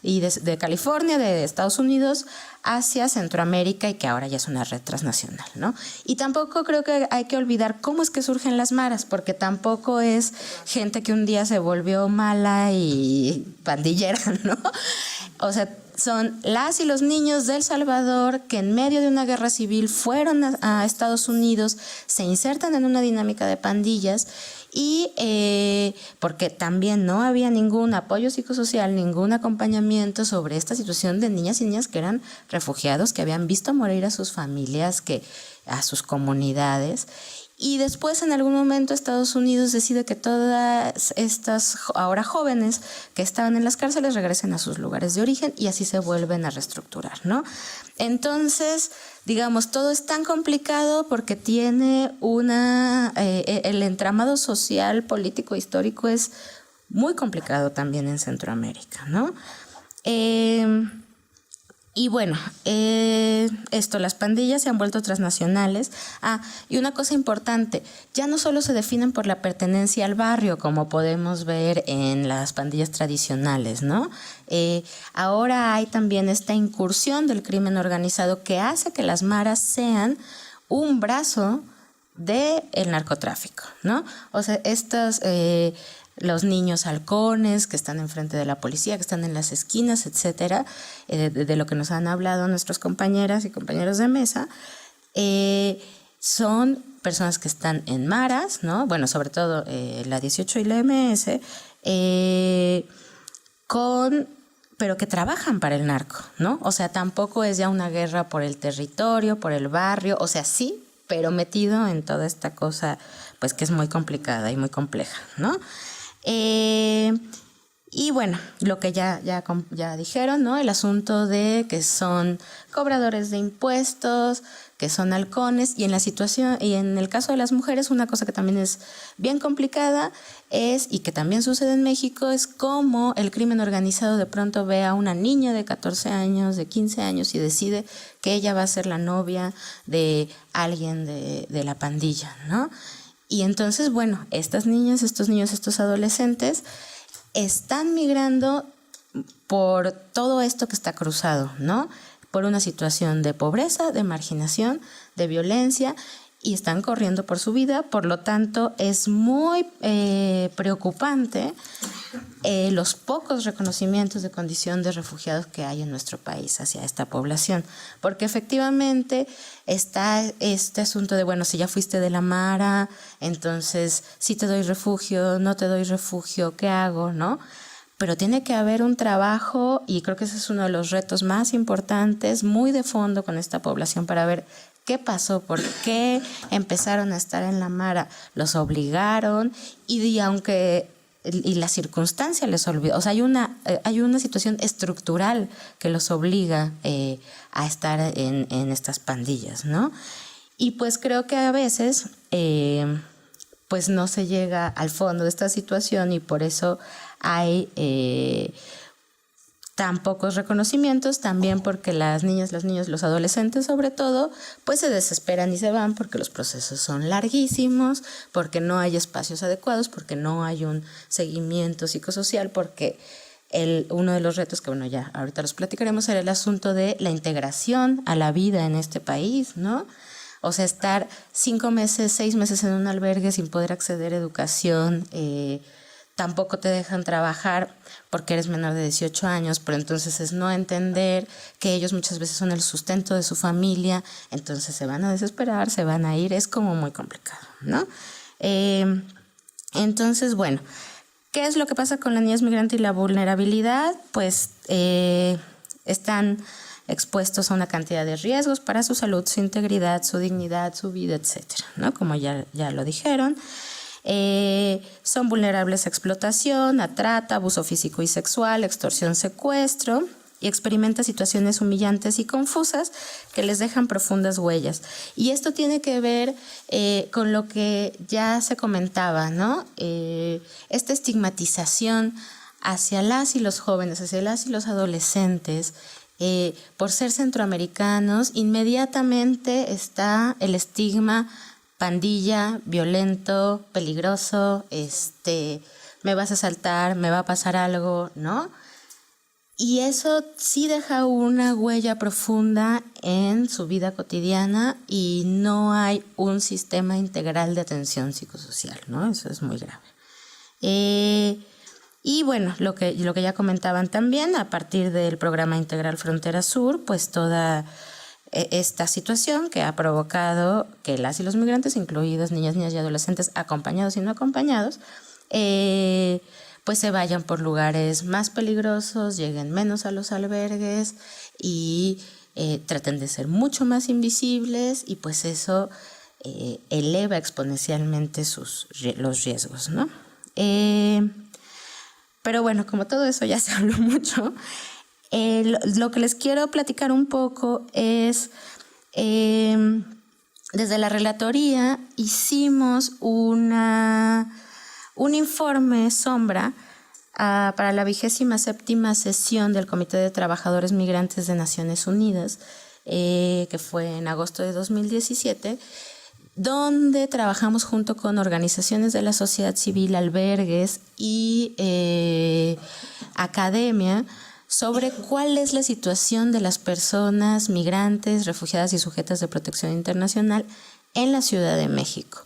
Speaker 5: y de California, de Estados Unidos, hacia Centroamérica, y que ahora ya es una red transnacional, ¿no? Y tampoco creo que hay que olvidar cómo es que surgen las maras, porque tampoco es gente que un día se volvió mala y pandillera, ¿no? O sea, son las y los niños de El Salvador que en medio de una guerra civil fueron a Estados Unidos, se insertan en una dinámica de pandillas y porque también no había ningún apoyo psicosocial, ningún acompañamiento sobre esta situación de niñas y niñas que eran refugiados, que habían visto morir a sus familias, a sus comunidades. Y después en algún momento Estados Unidos decide que todas estas ahora jóvenes que estaban en las cárceles regresen a sus lugares de origen y así se vuelven a reestructurar, ¿no? Entonces, digamos, todo es tan complicado porque tiene el entramado social, político, histórico es muy complicado también en Centroamérica, ¿no? Y bueno, las pandillas se han vuelto transnacionales. Y una cosa importante, ya no solo se definen por la pertenencia al barrio, como podemos ver en las pandillas tradicionales, ¿no? Ahora hay también esta incursión del crimen organizado que hace que las maras sean un brazo del narcotráfico, ¿no? O sea, los niños halcones que están enfrente de la policía, que están en las esquinas, etcétera, de lo que nos han hablado nuestras compañeras y compañeros de mesa, son personas que están en maras, ¿no? Bueno, sobre todo la 18 y la MS, pero que trabajan para el narco, ¿no? O sea, tampoco es ya una guerra por el territorio, por el barrio, o sea, sí, pero metido en toda esta cosa, pues que es muy complicada y muy compleja, ¿no? Y bueno, lo que ya dijeron, ¿no? El asunto de que son cobradores de impuestos, que son halcones, y en el caso de las mujeres, una cosa que también es bien complicada y que también sucede en México, es cómo el crimen organizado de pronto ve a una niña de 14 años, de 15 años, y decide que ella va a ser la novia de alguien de la pandilla, ¿no? Y entonces, bueno, estas niñas, estos niños, estos adolescentes están migrando por todo esto que está cruzado, ¿no? Por una situación de pobreza, de marginación, de violencia, y están corriendo por su vida. Por lo tanto, es muy preocupante los pocos reconocimientos de condición de refugiados que hay en nuestro país hacia esta población. Porque efectivamente está este asunto de, bueno, si ya fuiste de la Mara, entonces sí te doy refugio, no te doy refugio, ¿qué hago?, ¿no? Pero tiene que haber un trabajo, y creo que ese es uno de los retos más importantes, muy de fondo con esta población, para ver qué pasó, por qué empezaron a estar en la Mara. Los obligaron, y aunque la circunstancia les olvidó, o sea, hay una situación estructural que los obliga a estar en estas pandillas, ¿no? Y pues creo que a veces pues no se llega al fondo de esta situación, y por eso hay tan pocos reconocimientos, también porque las niñas, los niños, los adolescentes sobre todo, pues se desesperan y se van porque los procesos son larguísimos, porque no hay espacios adecuados, porque no hay un seguimiento psicosocial, porque uno de los retos, que bueno, ya ahorita los platicaremos, era el asunto de la integración a la vida en este país, ¿no? O sea, estar 5 meses, 6 meses en un albergue sin poder acceder a educación, tampoco te dejan trabajar porque eres menor de 18 años, pero entonces es no entender que ellos muchas veces son el sustento de su familia, entonces se van a desesperar, se van a ir, es como muy complicado, ¿no? Entonces, bueno, ¿qué es lo que pasa con las niñas migrantes y la vulnerabilidad? Pues están expuestos a una cantidad de riesgos para su salud, su integridad, su dignidad, su vida, etcétera, ¿no? Como ya lo dijeron. Son vulnerables a explotación, a trata, abuso físico y sexual, extorsión, secuestro, y experimentan situaciones humillantes y confusas que les dejan profundas huellas. Y esto tiene que ver con lo que ya se comentaba, ¿no? Esta estigmatización hacia las y los jóvenes, hacia las y los adolescentes, por ser centroamericanos, inmediatamente está el estigma pandilla, violento, peligroso, me vas a asaltar, me va a pasar algo, ¿no? Y eso sí deja una huella profunda en su vida cotidiana, y no hay un sistema integral de atención psicosocial, ¿no? Eso es muy grave. Y bueno, lo que ya comentaban también, a partir del programa Integral Frontera Sur, pues toda esta situación que ha provocado que las y los migrantes, incluidos niñas y adolescentes, acompañados y no acompañados, pues se vayan por lugares más peligrosos, lleguen menos a los albergues y traten de ser mucho más invisibles, y pues eso eleva exponencialmente los riesgos, ¿no? Pero bueno, como todo eso ya se habló mucho, lo que les quiero platicar un poco es, desde la relatoría hicimos un informe sombra para la 27ª sesión del Comité de Trabajadores Migrantes de Naciones Unidas, que fue en agosto de 2017, donde trabajamos junto con organizaciones de la sociedad civil, albergues y academia, sobre cuál es la situación de las personas migrantes, refugiadas y sujetas de protección internacional en la Ciudad de México.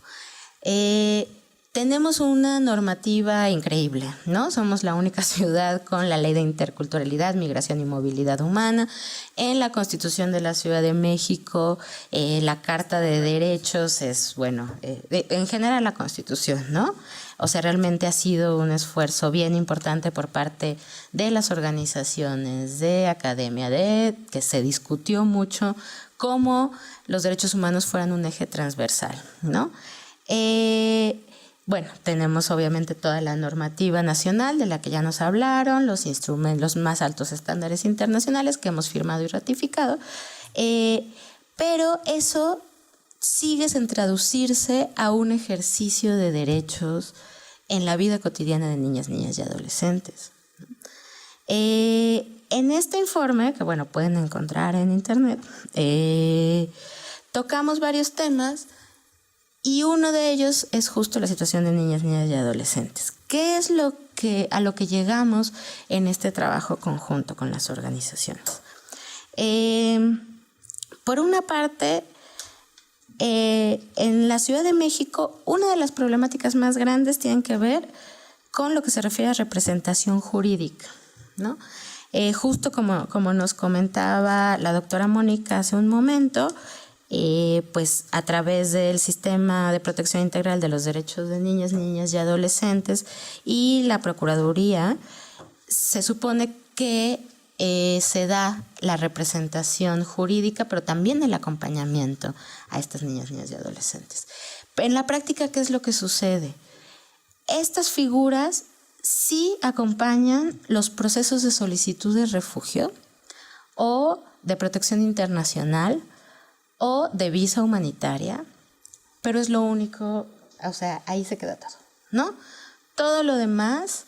Speaker 5: Tenemos una normativa increíble, ¿no? Somos la única ciudad con la Ley de Interculturalidad, Migración y Movilidad Humana. En la Constitución de la Ciudad de México, la Carta de Derechos es, bueno, en general la Constitución, ¿no? O sea, realmente ha sido un esfuerzo bien importante por parte de las organizaciones, de academia, que se discutió mucho cómo los derechos humanos fueran un eje transversal, ¿no? Bueno, tenemos obviamente toda la normativa nacional de la que ya nos hablaron, los instrumentos, los más altos estándares internacionales que hemos firmado y ratificado, pero eso sigue sin traducirse a un ejercicio de derechos en la vida cotidiana de niñas y adolescentes. En este informe, que bueno, pueden encontrar en internet, tocamos varios temas, y uno de ellos es justo la situación de niñas y adolescentes. ¿Qué es a lo que llegamos en este trabajo conjunto con las organizaciones? Por una parte, en la Ciudad de México, una de las problemáticas más grandes tiene que ver con lo que se refiere a representación jurídica, ¿no? Justo como nos comentaba la doctora Mónica hace un momento, pues a través del Sistema de Protección Integral de los Derechos de Niñas, Niñas y Adolescentes y la Procuraduría, se supone que se da la representación jurídica, pero también el acompañamiento a estas niñas, niñas y adolescentes. En la práctica, ¿qué es lo que sucede? Estas figuras sí acompañan los procesos de solicitud de refugio o de protección internacional o de visa humanitaria, pero es lo único, o sea, ahí se queda todo, ¿no? Todo lo demás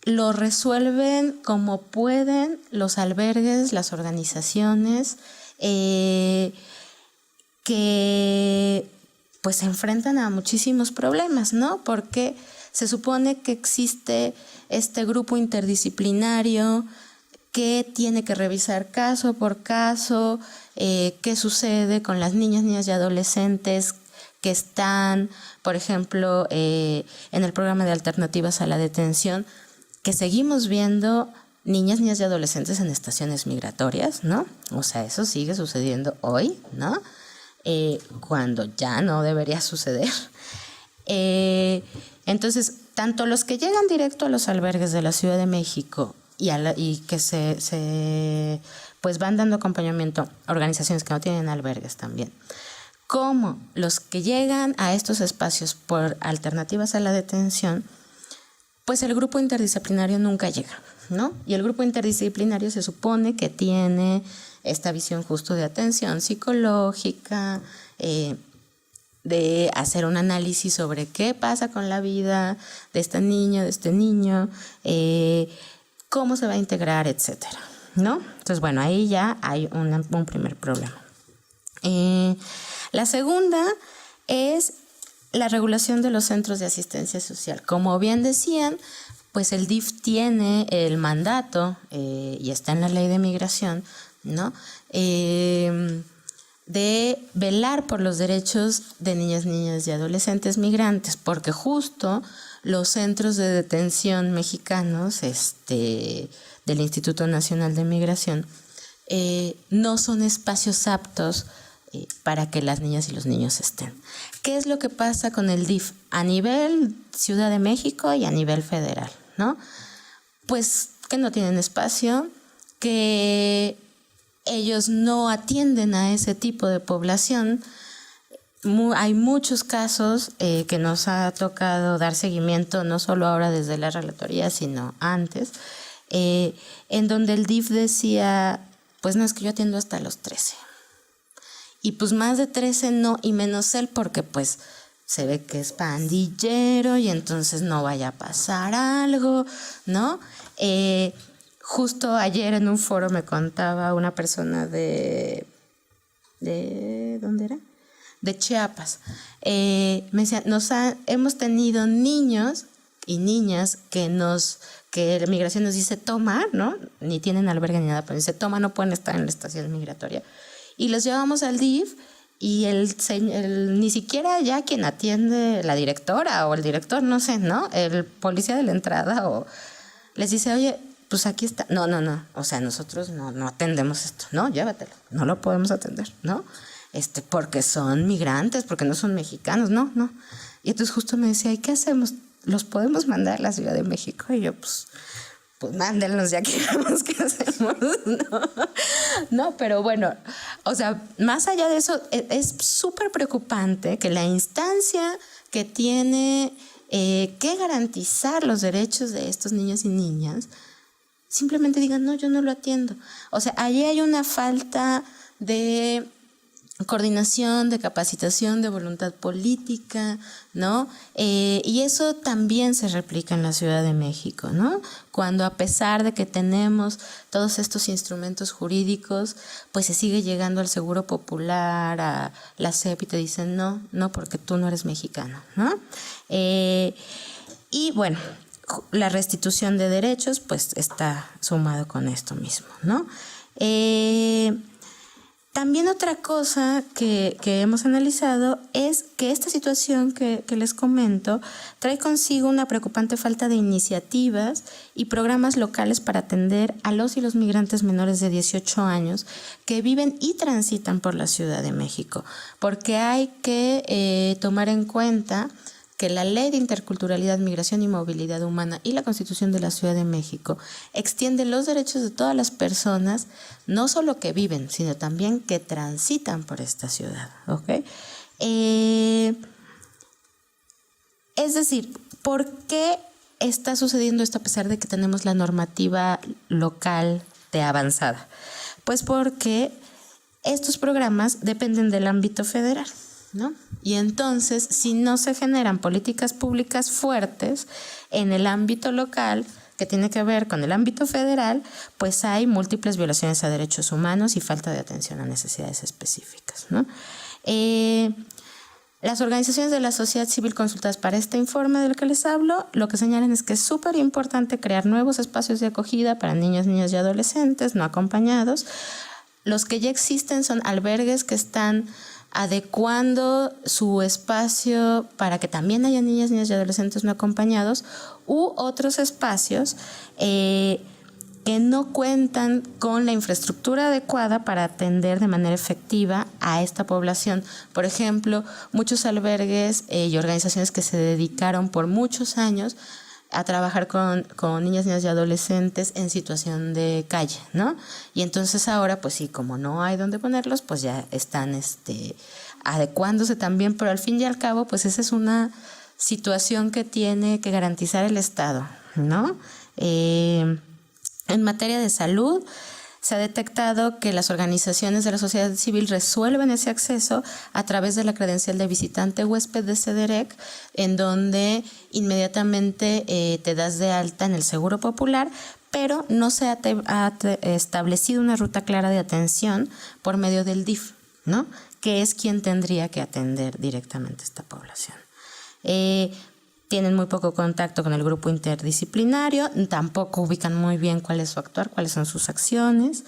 Speaker 5: lo resuelven como pueden los albergues, las organizaciones que pues se enfrentan a muchísimos problemas, ¿no? Porque se supone que existe este grupo interdisciplinario que tiene que revisar caso por caso qué sucede con las niñas, niñas y adolescentes que están, por ejemplo, en el programa de alternativas a la detención, que seguimos viendo niñas, niñas y adolescentes en estaciones migratorias, ¿no? O sea, eso sigue sucediendo hoy, ¿no? Cuando ya no debería suceder. Entonces, tanto los que llegan directo a los albergues de la Ciudad de México y que se pues van dando acompañamiento a organizaciones que no tienen albergues también, como los que llegan a estos espacios por alternativas a la detención, pues el grupo interdisciplinario nunca llega, ¿no? Y el grupo interdisciplinario se supone que tiene esta visión justo de atención psicológica, de hacer un análisis sobre qué pasa con la vida de esta niña, de este niño, cómo se va a integrar, etcétera, ¿no? Entonces, bueno, ahí ya hay un primer problema. La segunda es la regulación de los centros de asistencia social. Como bien decían, pues el DIF tiene el mandato, y está en la ley de migración, ¿no? De velar por los derechos de niñas, niñas y adolescentes migrantes, porque justo los centros de detención mexicanos del Instituto Nacional de Migración no son espacios aptos para que las niñas y los niños estén. ¿Qué es lo que pasa con el DIF a nivel Ciudad de México y a nivel federal, ¿no? Pues que no tienen espacio, que ellos no atienden a ese tipo de población. Hay muchos casos que nos ha tocado dar seguimiento, no solo ahora desde la relatoría, sino antes, en donde el DIF decía, pues no, es que yo atiendo hasta los 13. Y pues más de 13 no, y menos él, porque pues se ve que es pandillero y entonces no vaya a pasar algo, ¿no? Justo ayer en un foro me contaba una persona de ¿dónde era? De Chiapas. Me decía, hemos tenido niños y niñas que la migración nos dice toma, ¿no? Ni tienen albergue ni nada, pero dice toma, no pueden estar en la estación migratoria. Y los llevamos al DIF y ni siquiera ya quien atiende, la directora o el director, no sé, ¿no? El policía de la entrada les dice, oye, pues aquí está. No. O sea, nosotros no atendemos esto. No, llévatelo. No lo podemos atender, ¿no? Porque son migrantes, porque no son mexicanos. No. Y entonces justo me decía, ¿y qué hacemos? ¿Los podemos mandar a la Ciudad de México? Y yo, pues mándenlos, ya que vemos qué hacemos, ¿no? No, pero bueno, o sea, más allá de eso, es súper preocupante que la instancia que tiene que garantizar los derechos de estos niños y niñas simplemente digan, no, yo no lo atiendo. O sea, allí hay una falta de coordinación, de capacitación, de voluntad política, ¿no? Y eso también se replica en la Ciudad de México, ¿no? Cuando a pesar de que tenemos todos estos instrumentos jurídicos, pues se sigue llegando al Seguro Popular, a la SEP y te dicen no, porque tú no eres mexicano, ¿no? Y bueno, la restitución de derechos, pues está sumado con esto mismo, ¿no? También otra cosa que hemos analizado es que esta situación que les comento trae consigo una preocupante falta de iniciativas y programas locales para atender a los y los migrantes menores de 18 años que viven y transitan por la Ciudad de México, porque hay que tomar en cuenta que la Ley de Interculturalidad, Migración y Movilidad Humana y la Constitución de la Ciudad de México extiende los derechos de todas las personas, no solo que viven, sino también que transitan por esta ciudad. ¿Okay? Es decir, ¿por qué está sucediendo esto a pesar de que tenemos la normativa local de avanzada? Pues porque estos programas dependen del ámbito federal, ¿no? Y entonces, si no se generan políticas públicas fuertes en el ámbito local, que tiene que ver con el ámbito federal, pues hay múltiples violaciones a derechos humanos y falta de atención a necesidades específicas, ¿no? Las organizaciones de la sociedad civil consultadas para este informe del que les hablo, lo que señalan es que es súper importante crear nuevos espacios de acogida para niños, niñas y adolescentes no acompañados. Los que ya existen son albergues que están adecuando su espacio para que también haya niñas, niñas y adolescentes no acompañados, u otros espacios que no cuentan con la infraestructura adecuada para atender de manera efectiva a esta población. Por ejemplo, muchos albergues y organizaciones que se dedicaron por muchos años a trabajar con niñas, niñas y adolescentes en situación de calle, ¿no? Y entonces ahora, pues sí, como no hay dónde ponerlos, pues ya están adecuándose también, pero al fin y al cabo, pues esa es una situación que tiene que garantizar el Estado, ¿no? En materia de salud, se ha detectado que las organizaciones de la sociedad civil resuelven ese acceso a través de la credencial de visitante huésped de CEDEREC, en donde inmediatamente te das de alta en el Seguro Popular, pero no se ha establecido una ruta clara de atención por medio del DIF, ¿no? Que es quien tendría que atender directamente a esta población. Tienen muy poco contacto con el grupo interdisciplinario, tampoco ubican muy bien cuál es su actuar, cuáles son sus acciones.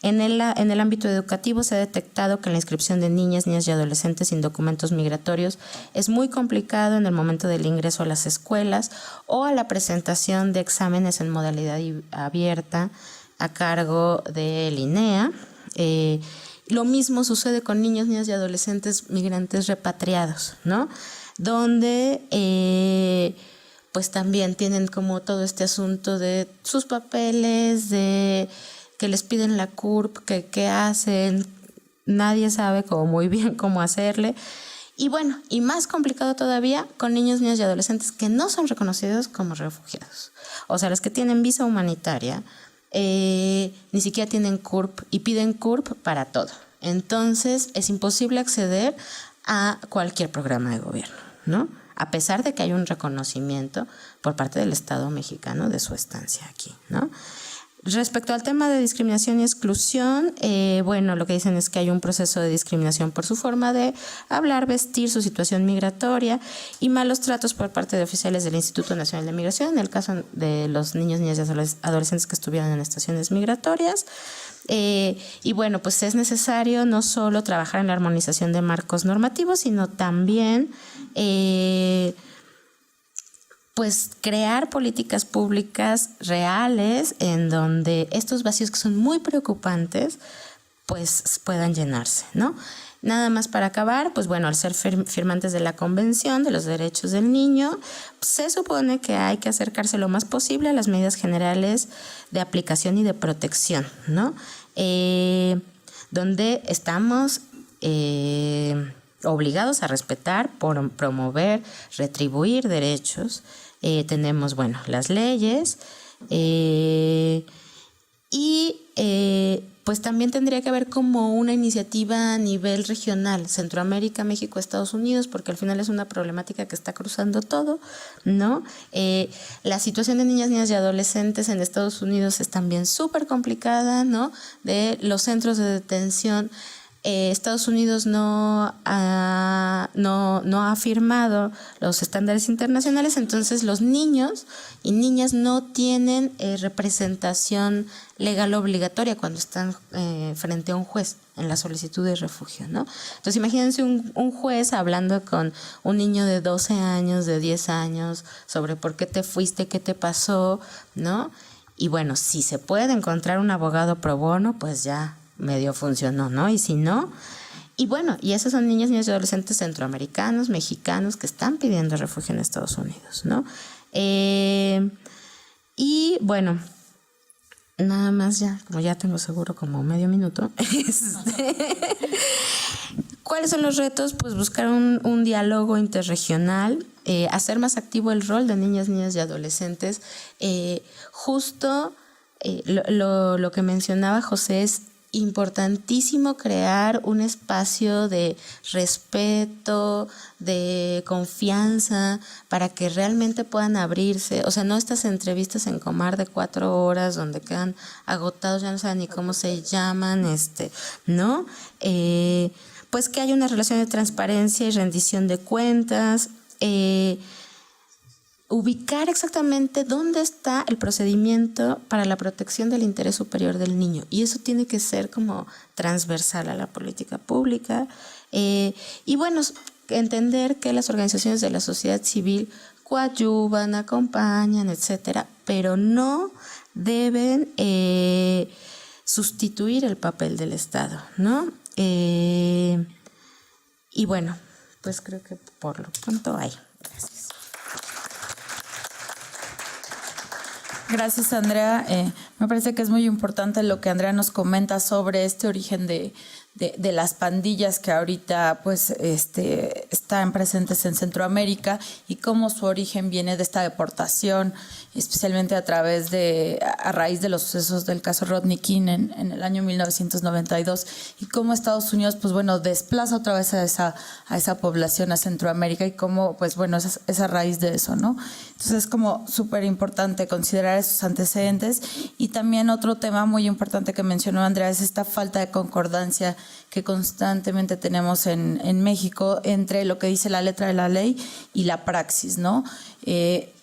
Speaker 5: En el ámbito educativo se ha detectado que la inscripción de niñas, niñas y adolescentes sin documentos migratorios es muy complicado en el momento del ingreso a las escuelas o a la presentación de exámenes en modalidad abierta a cargo del INEA. Lo mismo sucede con niños, niñas y adolescentes migrantes repatriados, ¿no? Donde pues también tienen como todo este asunto de sus papeles, de que les piden la CURP, que qué hacen, nadie sabe como muy bien cómo hacerle. Y bueno, y más complicado todavía con niños, niñas y adolescentes que no son reconocidos como refugiados. O sea, los que tienen visa humanitaria ni siquiera tienen CURP y piden CURP para todo. Entonces es imposible acceder a cualquier programa de gobierno, ¿no? A pesar de que hay un reconocimiento por parte del Estado mexicano de su estancia aquí, ¿no? Respecto al tema de discriminación y exclusión, bueno, lo que dicen es que hay un proceso de discriminación por su forma de hablar, vestir, su situación migratoria y malos tratos por parte de oficiales del Instituto Nacional de Migración, en el caso de los niños, niñas y adolescentes que estuvieron en estaciones migratorias. Y bueno, pues es necesario no solo trabajar en la armonización de marcos normativos, sino también pues crear políticas públicas reales en donde estos vacíos que son muy preocupantes pues puedan llenarse, ¿no? Nada más para acabar, pues bueno, al ser firmantes de la Convención de los Derechos del Niño, se supone que hay que acercarse lo más posible a las medidas generales de aplicación y de protección, ¿no? Donde estamos obligados a respetar, promover, retribuir derechos. Tenemos, bueno, las leyes pues también tendría que haber como una iniciativa a nivel regional, Centroamérica, México, Estados Unidos, porque al final es una problemática que está cruzando todo, ¿no? La situación de niñas, niñas y adolescentes en Estados Unidos es también súper complicada, ¿no? De los centros de detención Estados Unidos no ha firmado los estándares internacionales, entonces los niños y niñas no tienen representación legal obligatoria cuando están frente a un juez en la solicitud de refugio, ¿no? Entonces imagínense un juez hablando con un niño de 12 años, de 10 años, sobre por qué te fuiste, qué te pasó, ¿no? Y bueno, si se puede encontrar un abogado pro bono, pues ya medio funcionó, ¿no? Y si no, y bueno, y esos son niños y adolescentes centroamericanos, mexicanos que están pidiendo refugio en Estados Unidos, ¿no? Y bueno, nada más ya, como ya tengo seguro como medio minuto, ¿cuáles son los retos? Pues buscar un diálogo interregional, hacer más activo el rol de niñas, niños y adolescentes. Justo lo que mencionaba José es importantísimo crear un espacio de respeto, de confianza, para que realmente puedan abrirse. O sea, no estas entrevistas en Comar de 4 horas donde quedan agotados, ya no saben ni cómo se llaman, ¿no? Pues que haya una relación de transparencia y rendición de cuentas, ubicar exactamente dónde está el procedimiento para la protección del interés superior del niño. Y eso tiene que ser como transversal a la política pública. Y bueno, entender que las organizaciones de la sociedad civil coadyuvan, acompañan, etcétera, pero no deben sustituir el papel del Estado, ¿no? Y bueno, pues creo que por lo pronto hay. Gracias.
Speaker 1: Gracias, Andrea. Me parece que es muy importante lo que Andrea nos comenta sobre este origen de las pandillas que ahorita pues están presentes en Centroamérica y cómo su origen viene de esta deportación, especialmente a raíz de los sucesos del caso Rodney King en el año 1992, y cómo Estados Unidos pues bueno desplaza otra vez a esa población a Centroamérica, y cómo pues bueno es a raíz de eso, ¿no? Entonces es como súper importante considerar esos antecedentes. Y también otro tema muy importante que mencionó Andrea es esta falta de concordancia que constantemente tenemos en México entre lo que dice la letra de la ley y la praxis, ¿no?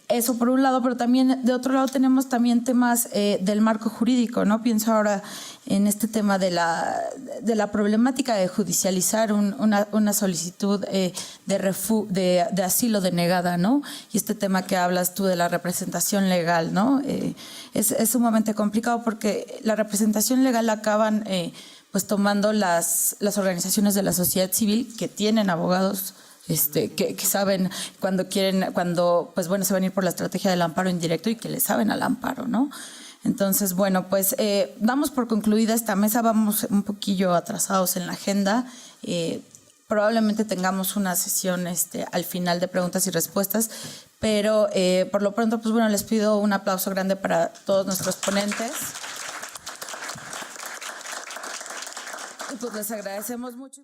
Speaker 1: Eso por un lado, pero también de otro lado tenemos también temas del marco jurídico, ¿no? Pienso ahora en este tema de la problemática de judicializar una solicitud de asilo denegada, ¿no? Y este tema que hablas tú de la representación legal, ¿no? Es sumamente complicado porque la representación legal acaban pues tomando las organizaciones de la sociedad civil que tienen abogados que saben cuando pues bueno se van a ir por la estrategia del amparo indirecto y que le saben al amparo, ¿no? Entonces, bueno, pues damos por concluida esta mesa, vamos un poquillo atrasados en la agenda. Probablemente tengamos una sesión al final de preguntas y respuestas, pero por lo pronto, pues bueno, les pido un aplauso grande para todos nuestros ponentes. Y pues les agradecemos mucho.